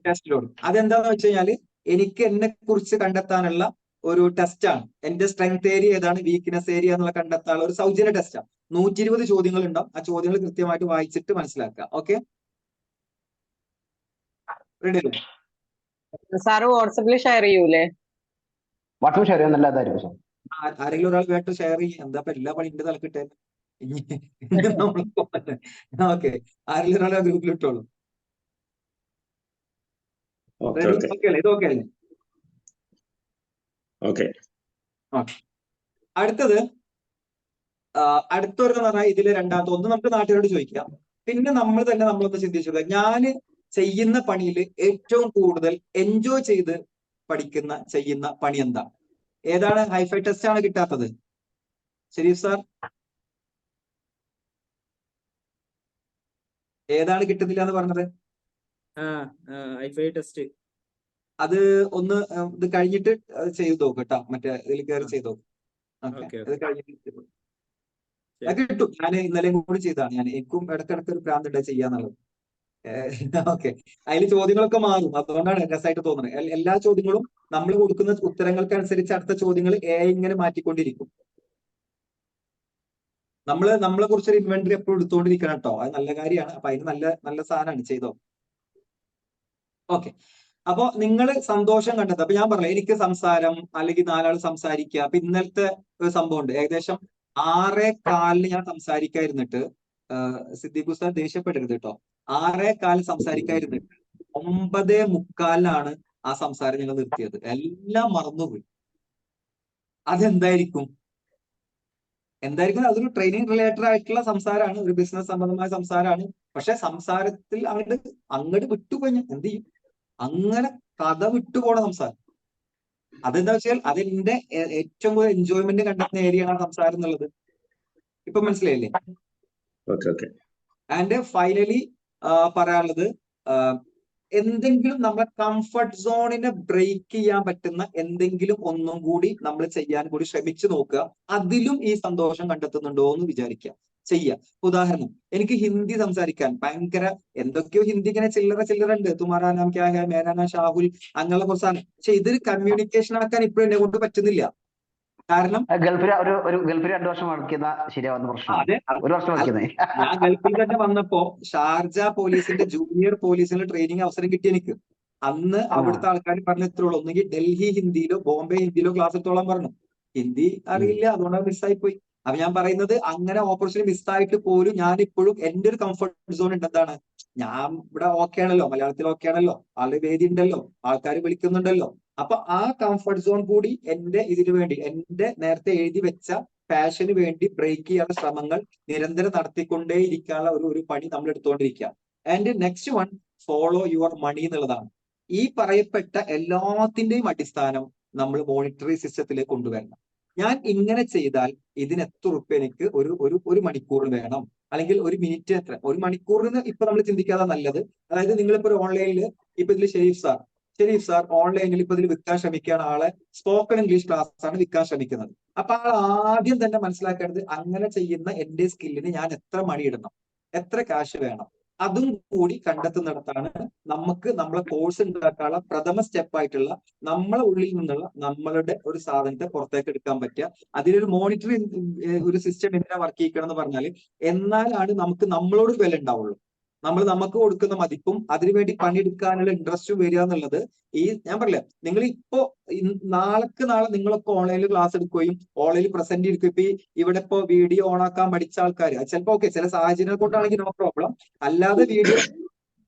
ടെസ്റ്റ് ലോഡ്. അതെന്താന്ന് വെച്ച് കഴിഞ്ഞാല് എനിക്ക് എന്നെ കുറിച്ച് കണ്ടെത്താനുള്ള ഒരു ടെസ്റ്റാണ്. എന്റെ സ്ട്രെങ്ത് ഏരിയ ഏതാണ്, വീക്ക്നെസ് ഏരിയ എന്നുള്ള കണ്ടെത്താനുള്ള ഒരു സൗജന്യ ടെസ്റ്റാണ്. 120 ചോദ്യങ്ങൾ ഉണ്ടാവും. ആ ചോദ്യങ്ങൾ കൃത്യമായിട്ട് വായിച്ചിട്ട് മനസ്സിലാക്കുക. ഓക്കെ, റെഡി അല്ലേ? സാറ് വാട്സപ്പിൽ ഷെയർ ചെയ്യൂലേ? വാട്സപ്പ് ഷെയർ ചെയ്യാൻ നല്ലതായിരിക്കും. ആരെങ്കിലും ഒരാൾ വേട്ട് ഷെയർ ചെയ്യും. എന്താ എല്ലാ പണി എന്റെ തലക്കിട്ടേ. ഓക്കെ, ആരെങ്കിലും ഒരാൾ ഗ്രൂപ്പിൽ ഇട്ടോളൂ. അടുത്തത് അടുത്തൊരു പറഞ്ഞാൽ ഇതില് രണ്ടാമത്തെ ഒന്ന് നമുക്ക് നാട്ടുകാരോട് ചോദിക്കാം. പിന്നെ നമ്മളൊന്ന് ചിന്തിച്ചു, ഞാൻ ചെയ്യുന്ന പണിയിൽ ഏറ്റവും കൂടുതൽ എൻജോയ് ചെയ്ത് ചെയ്യുന്ന പണി എന്താ? ഏതാണ്? ഹൈഫൈ ടെസ്റ്റ് ആണ് കിട്ടാത്തത്. ശരീഫ് സാർ, ഏതാണ് കിട്ടുന്നില്ല എന്ന് പറഞ്ഞത്? Hi fi test. അത് ഒന്ന് ഇത് കഴിഞ്ഞിട്ട് ചെയ്തു നോക്ക് കേട്ടോ. മറ്റേ ഇതിൽ കയറി ചെയ്തു നോക്ക്. ഇത് കഴിഞ്ഞിട്ട് അത് കിട്ടും. ഞാൻ ഇന്നലെയും കൂടി ചെയ്തതാണ്. എനിക്കും ഇടക്കിടക്ക് ഒരു ഭ്രാന്തുണ്ട് ചെയ്യാന്നുള്ളത്. ഓക്കെ, അതിൽ ചോദ്യങ്ങളൊക്കെ മാറും. അതുകൊണ്ടാണ് രസമായിട്ട് തോന്നുന്നത്. എല്ലാ ചോദ്യങ്ങളും നമ്മൾ കൊടുക്കുന്ന ഉത്തരങ്ങൾക്കനുസരിച്ച് അടുത്ത ചോദ്യങ്ങൾ ഇങ്ങനെ മാറ്റിക്കൊണ്ടിരിക്കും. നമ്മളെ കുറിച്ചൊരു ഇൻവെന്ററി എപ്പോഴും എടുത്തുകൊണ്ടിരിക്കണം കേട്ടോ. അത് നല്ല കാര്യമാണ്. അപ്പൊ അതിന് നല്ല സാധനമാണ്, ചെയ്തോ. ഓക്കെ, അപ്പൊ നിങ്ങൾ സന്തോഷം കണ്ടെത്തുക. അപ്പൊ ഞാൻ പറഞ്ഞു എനിക്ക് സംസാരം, അല്ലെങ്കിൽ 4 ആൾ സംസാരിക്കുക. അപ്പൊ ഇന്നലത്തെ ഒരു സംഭവം ഉണ്ട്. ഏകദേശം 6:15 ഞാൻ സംസാരിക്കാതിരുന്നിട്ട്, സിദ്ദീഖ് ഉസ്താദ് ദേഷ്യപ്പെടരുത് കേട്ടോ, 6:15 സംസാരിക്കാതിരുന്നിട്ട് 9:45 ആ സംസാരം ഞങ്ങൾ നിർത്തിയത്. എല്ലാം മറന്നുപോയി. അതെന്തായിരിക്കും? അതൊരു ട്രെയിനിങ് റിലേറ്റഡ് ആയിട്ടുള്ള സംസാരമാണ്, ഒരു ബിസിനസ് സംബന്ധമായ സംസാരമാണ്. പക്ഷെ സംസാരത്തിൽ അങ്ങോട്ട് വിട്ടുപോയി എന്ത് ചെയ്യും, അങ്ങനെ കഥ വിട്ടുപോണ സംസാരം. അതെന്താ വെച്ചാൽ അതെന്റെ ഏറ്റവും കൂടുതൽ എൻജോയ്മെന്റ് കണ്ടെത്തുന്ന ഏരിയയാണ് സംസാരം എന്നുള്ളത്. ഇപ്പൊ മനസ്സിലായില്ലേ? ആൻഡ് ഫൈനലി പറയാനുള്ളത്, എന്തെങ്കിലും നമ്മളെ കംഫർട്ട് സോണിനെ ബ്രേക്ക് ചെയ്യാൻ പറ്റുന്ന എന്തെങ്കിലും ഒന്നും കൂടി നമ്മൾ ചെയ്യാൻ കൂടി ശ്രമിച്ചു നോക്കുക. അതിലും ഈ സന്തോഷം കണ്ടെത്തുന്നുണ്ടോ എന്ന് വിചാരിക്കുക, ചെയ്യുക. ഉദാഹരണം, എനിക്ക് ഹിന്ദി സംസാരിക്കാൻ ഭയങ്കര എന്തൊക്കെയോ ഹിന്ദി ഇങ്ങനെ ചില്ലറ ഉണ്ട്, തുമാരാ നാം ക്യാ ഹൈ, മേരാ നാം ഷാഹുൽ, അങ്ങനെയുള്ള കുറച്ചാണ്. പക്ഷെ ഇതൊരു കമ്മ്യൂണിക്കേഷൻ ആക്കാൻ ഇപ്പോഴും എന്നെ കൊണ്ട് പറ്റുന്നില്ല. കാരണം ഗൾഫിൽ 2 വർഷം വർക്ക് ശരിയാവുന്ന പ്രശ്നം. അതെ, 1 വർഷം വർക്ക് ഞാൻ ഗൾഫിൽ തന്നെ വന്നപ്പോ ഷാർജ പോലീസിന്റെ ജൂനിയർ പോലീസിന് ട്രെയിനിങ് അവസരം കിട്ടി എനിക്ക്. അന്ന് അവിടുത്തെ ആൾക്കാർ പറഞ്ഞിട്ടുള്ളൂ, ഒന്നുകിൽ ഡൽഹി ഹിന്ദിയിലോ ബോംബെ ഹിന്ദിയിലോ ക്ലാസ് എടുത്തോളാൻ പറഞ്ഞു. ഹിന്ദി അറിയില്ല, അതുകൊണ്ട് മിസ്സായി പോയി. അപ്പൊ ഞാൻ പറയുന്നത്, അങ്ങനെ ഓപ്പർച്യൂണിറ്റി മിസ്സായിട്ട് പോലും ഞാൻ ഇപ്പോഴും എന്റെ ഒരു കംഫർട്ട് സോൺ ഉണ്ട്. എന്താണ്, ഞാൻ ഇവിടെ ഓക്കെ ആണല്ലോ, മലയാളത്തിൽ ഓക്കെ ആണല്ലോ, ആളുടെ വേദി ഉണ്ടല്ലോ, ആൾക്കാർ വിളിക്കുന്നുണ്ടല്ലോ. അപ്പൊ ആ കംഫർട്ട് സോൺ കൂടി എന്റെ ഇതിനു വേണ്ടി, എന്റെ നേരത്തെ എഴുതി വെച്ച പാഷന് വേണ്ടി ബ്രേക്ക് ചെയ്യാനുള്ള ശ്രമങ്ങൾ നിരന്തരം നടത്തിക്കൊണ്ടേ ഇരിക്കാനുള്ള ഒരു പണി നമ്മൾ എടുത്തുകൊണ്ടിരിക്കുക. And next one, follow your money എന്നുള്ളതാണ്. ഈ പറയപ്പെട്ട എല്ലാത്തിന്റെയും അടിസ്ഥാനം നമ്മൾ മോണിറ്ററി സിസ്റ്റത്തിലേക്ക് കൊണ്ടുവരണം. ഞാൻ ഇങ്ങനെ ചെയ്താൽ ഇതിന് എത്ര ഉറുപ്പ്യ എനിക്ക് ഒരു മണിക്കൂറിന് വേണം, അല്ലെങ്കിൽ ഒരു മിനിറ്റ് എത്ര, ഒരു മണിക്കൂറിന് ഇപ്പൊ നമ്മൾ ചിന്തിക്കാതെ നല്ലത്. അതായത് നിങ്ങളിപ്പോ ഒരു ഓൺലൈനിൽ, ഇപ്പൊ ഇതിൽ ഷെരീഫ് സാർ ഓൺലൈനിൽ ഇപ്പൊ ഇതിൽ വിൽക്കാൻ ശ്രമിക്കുകയാണ്, ആളെ സ്പോക്കൺ ഇംഗ്ലീഷ് ക്ലാസ് ആണ് വിൽക്കാൻ ശ്രമിക്കുന്നത്. അപ്പൊ ആൾ ആദ്യം തന്നെ മനസ്സിലാക്കേണ്ടത്, അങ്ങനെ ചെയ്യുന്ന എന്റെ സ്കില്ലിന് ഞാൻ എത്ര മണി ഇടണം, എത്ര ക്യാഷ് വേണം, അതും കൂടി കണ്ടെത്തുന്നിടത്താണ് നമുക്ക് നമ്മളെ കോഴ്സ് ഉണ്ടാക്കാനുള്ള പ്രഥമ സ്റ്റെപ്പായിട്ടുള്ള നമ്മളെ ഉള്ളിൽ നിന്നുള്ള നമ്മളുടെ ഒരു സാധനത്തെ പുറത്തേക്ക് എടുക്കാൻ പറ്റുക. അതിലൊരു മോണിറ്ററിങ് ഒരു സിസ്റ്റം എന്തിനാ വർക്ക് ചെയ്യിക്കണം എന്ന് പറഞ്ഞാൽ, എന്നാലാണ് നമുക്ക് നമ്മളോട് വില ഉണ്ടാവുള്ളൂ. നമ്മൾ നമുക്ക് കൊടുക്കുന്ന മതിപ്പും അതിനുവേണ്ടി പണിയെടുക്കാനുള്ള ഇൻട്രസ്റ്റും വരിക എന്നുള്ളത്, ഞാൻ പറയില്ല, നിങ്ങൾ ഇപ്പോ നാളെ നിങ്ങളൊക്കെ ഓൺലൈനിൽ ക്ലാസ് എടുക്കുകയും ഓൺലൈനിൽ പ്രസന്റ് എടുക്കുകയും, ഇപ്പൊ ഇവിടെ ഇപ്പോ വീഡിയോ ഓൺ ആക്കാൻ പഠിച്ച ആൾക്കാർ ചിലപ്പോ ഓക്കെ, ചില സാഹചര്യം കൊണ്ടാണെങ്കിൽ നോ പ്രോബ്ലം, അല്ലാതെ വീഡിയോ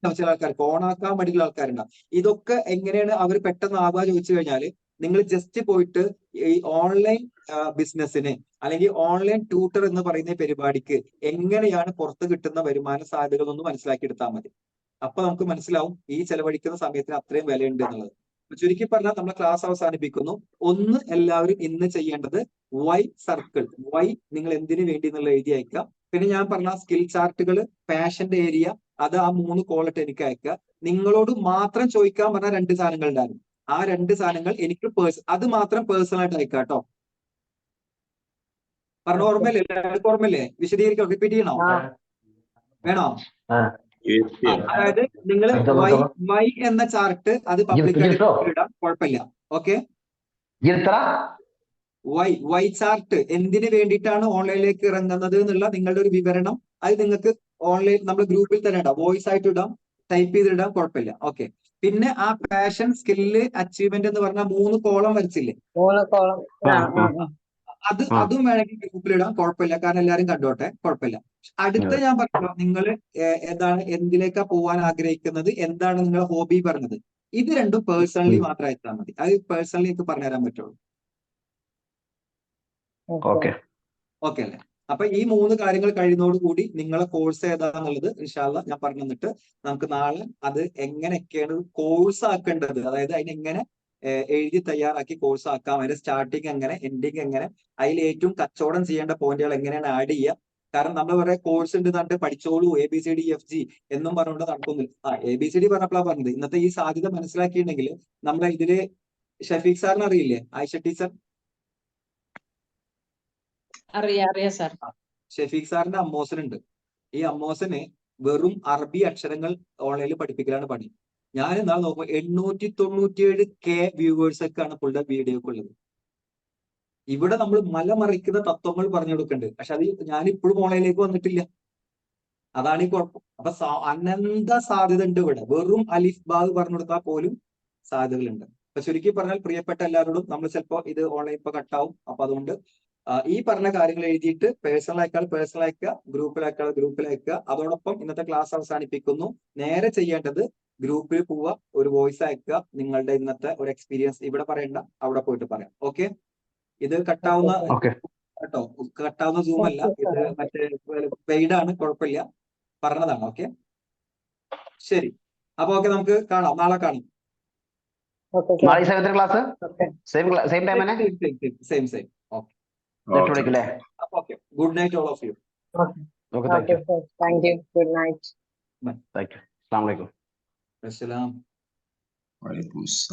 ചില ആൾക്കാർക്ക് ഓൺ ആക്കാൻ മടിയുള്ള ആൾക്കാരുണ്ടാവും. ഇതൊക്കെ എങ്ങനെയാണ് അവർ പെട്ടെന്ന് ആവുക ചോദിച്ചു കഴിഞ്ഞാല്, നിങ്ങൾ ജസ്റ്റ് പോയിട്ട് ഈ ഓൺലൈൻ ബിസിനസ്സിന് അല്ലെങ്കിൽ ഓൺലൈൻ ട്യൂട്ടർ എന്ന് പറയുന്ന പരിപാടിക്ക് എങ്ങനെയാണ് പുറത്ത് കിട്ടുന്ന വരുമാന സാധ്യതകളൊന്ന് മനസ്സിലാക്കിയെടുത്താൽ മതി. അപ്പൊ നമുക്ക് മനസ്സിലാവും ഈ ചെലവഴിക്കുന്ന സമയത്തിന് അത്രയും വിലയുണ്ട് എന്നുള്ളത്. ചുരുക്കി പറഞ്ഞാൽ നമ്മൾ ക്ലാസ് അവസാനിപ്പിക്കുന്നു. ഒന്ന്, എല്ലാവരും ഇന്ന് ചെയ്യേണ്ടത് വൈ സർക്കിൾ, വൈ നിങ്ങൾ എന്തിനു വേണ്ടി എന്നുള്ള എഴുതി അയക്കാം. പിന്നെ ഞാൻ പറഞ്ഞ സ്കിൽ ചാർട്ടുകൾ, പാഷന്റെ ഏരിയ, അത് ആ 3 കോളട്ട് എനിക്ക് അയക്കുക. നിങ്ങളോട് മാത്രം ചോദിക്കാൻ പറഞ്ഞ 2 സാധനങ്ങൾ ഉണ്ടായിരുന്നു. ആ 2 സാധനങ്ങൾ എനിക്ക് അത് മാത്രം പേഴ്സണൽ ആയിട്ട് അയക്കാം കേട്ടോ. പറഞ്ഞ ഓർമ്മയില്ലേ? എല്ലാവർക്കും ഓർമ്മയില്ലേ? വിശദീകരിക്കാം, റിപ്പീറ്റ് ചെയ്യണോ? വേണോ? അതായത് നിങ്ങൾ വൈ എന്ന ചാർട്ട് അത് പബ്ലിക്കായിട്ട് ഇടാം, കുഴപ്പമില്ല. ഓക്കെ, വൈ ചാർട്ട് എന്തിനു വേണ്ടിയിട്ടാണ് ഓൺലൈനിലേക്ക് ഇറങ്ങുന്നത് എന്നുള്ള നിങ്ങളുടെ ഒരു വിവരണം, അത് നിങ്ങൾക്ക് ഓൺലൈൻ നമ്മുടെ ഗ്രൂപ്പിൽ തന്നെ ഇടാം, വോയിസ് ആയിട്ട് ഇടാം, ടൈപ്പ് ചെയ്തിടാം, കുഴപ്പമില്ല. ഓക്കെ, പിന്നെ ആ പാഷൻ, സ്കില്ല്, അച്ചീവ്മെന്റ് എന്ന് പറഞ്ഞ 3 കോളം വരച്ചില്ലേ, അതും വേണമെങ്കിൽ ഗ്രൂപ്പിലിടാം, കുഴപ്പമില്ല. കാരണം എല്ലാരും കണ്ടോട്ടെ, കുഴപ്പമില്ല. അടുത്ത ഞാൻ പറഞ്ഞല്ലോ, നിങ്ങൾ എന്തിലേക്കാ പോവാൻ ആഗ്രഹിക്കുന്നത്, എന്താണ് നിങ്ങളുടെ ഹോബി പറഞ്ഞത്, ഇത് രണ്ടും പേഴ്സണലി മാത്രം അയച്ചാൽ മതി. അത് പേഴ്സണലി എനിക്ക് പറഞ്ഞുതരാൻ പറ്റുള്ളൂ. ഓക്കെ അല്ലേ? അപ്പൊ ഈ 3 കാര്യങ്ങൾ കഴിയുന്നതോടുകൂടി നിങ്ങളെ കോഴ്സ് ഏതാന്നുള്ളത് ഇൻഷാ അല്ലാഹ് ഞാൻ പറഞ്ഞു തന്നിട്ട് നമുക്ക് നാളെ അത് എങ്ങനെയൊക്കെയാണ് കോഴ്സ് ആക്കേണ്ടത്, അതായത് അതിനെങ്ങനെ എഴുതി തയ്യാറാക്കി കോഴ്സ് ആക്കാം, അതിന്റെ സ്റ്റാർട്ടിങ് എങ്ങനെ, എൻഡിങ് എങ്ങനെ, അതിൽ ഏറ്റവും കച്ചവടം ചെയ്യേണ്ട പോയിന്റുകൾ എങ്ങനെയാണ് ആഡ് ചെയ്യുക. കാരണം നമ്മൾ പറയാം കോഴ്സ് ഉണ്ട് എന്നിട്ട് പഠിച്ചോളൂ ABCDEFG എന്നും പറഞ്ഞുകൊണ്ട് നടക്കുന്നില്ല. ABCD പറഞ്ഞപ്പോഴാണ് പറഞ്ഞത്. ഇന്നത്തെ ഈ സാധ്യത മനസ്സിലാക്കിയിട്ടുണ്ടെങ്കിൽ നമ്മളെ ഇതില് ഷഫീഖ് സാറിന് അറിയില്ലേ, ആയിഷ ടീച്ചർ? അറിയാം സാർ. ഷഫീഖ് സാറിന്റെ അമ്മോസനുണ്ട്. ഈ അമ്മോസന് വെറും അറബി അക്ഷരങ്ങൾ ഓൺലൈനിൽ പഠിപ്പിക്കലാണ് പണി. ഞാൻ എന്നാൽ നോക്കുമ്പോൾ 897K വ്യൂവേഴ്സ് ഒക്കെയാണ് പുള്ളിയുടെ വീഡിയോക്ക് ഉള്ളത്. ഇവിടെ നമ്മൾ മലമറിക്കുന്ന തത്വങ്ങൾ പറഞ്ഞു കൊടുക്കുന്നുണ്ട്, പക്ഷെ അത് ഞാൻ ഇപ്പോഴും ഓൺലൈനിലേക്ക് വന്നിട്ടില്ല. അതാണ് ഈ കുഴപ്പം. അപ്പൊ അനന്ത സാധ്യത ഉണ്ട് ഇവിടെ. വെറും അലിഫ് ബാഗ് പറഞ്ഞു കൊടുത്താൽ പോലും സാധ്യതകളുണ്ട്. അപ്പൊ ചുരുക്കി പറഞ്ഞാൽ പ്രിയപ്പെട്ട എല്ലാവരോടും, നമ്മൾ ചിലപ്പോ ഇത് ഓൺലൈൻ ഇപ്പൊ കട്ടാവും, അപ്പൊ അതുകൊണ്ട് ഈ പറഞ്ഞ കാര്യങ്ങൾ എഴുതിയിട്ട് പേഴ്സണൽ അയക്കുക, ഗ്രൂപ്പിൽ അയക്കുക. അതോടൊപ്പം ഇന്നത്തെ ക്ലാസ് അവസാനിപ്പിക്കുന്നു. നേരെ ചെയ്യേണ്ടത് ഗ്രൂപ്പിൽ പോവുക, ഒരു വോയിസ് അയക്കുക, നിങ്ങളുടെ ഇന്നത്തെ ഒരു എക്സ്പീരിയൻസ് ഇവിടെ പറയണ്ട, അവിടെ പോയിട്ട് പറയാം. ഓക്കെ, ഇത് കട്ടാവുന്ന കേട്ടോ, കട്ടാവുന്ന സൂം അല്ല, ഇത് മറ്റേ പെയ്ഡാണ്, കുഴപ്പമില്ല. പറഞ്ഞതാണ്. ഓക്കെ, ശരി. അപ്പൊ ഓക്കെ, നമുക്ക് കാണാം, നാളെ കാണാം. നാളെ ഈ സമയത്തിന് ക്ലാസ് സെയിം ടൈം തന്നെ സെയിം. ഓക്കെ, നെക്സ്റ്റ് വീക്ക് അല്ലേ? അപ്പൊ okay, good night all of you. Okay, thank you. Thank you. Good night. Thank you. അസ്സലാമു അലൈക്കും. അസ്സലാം. വലൈക്കും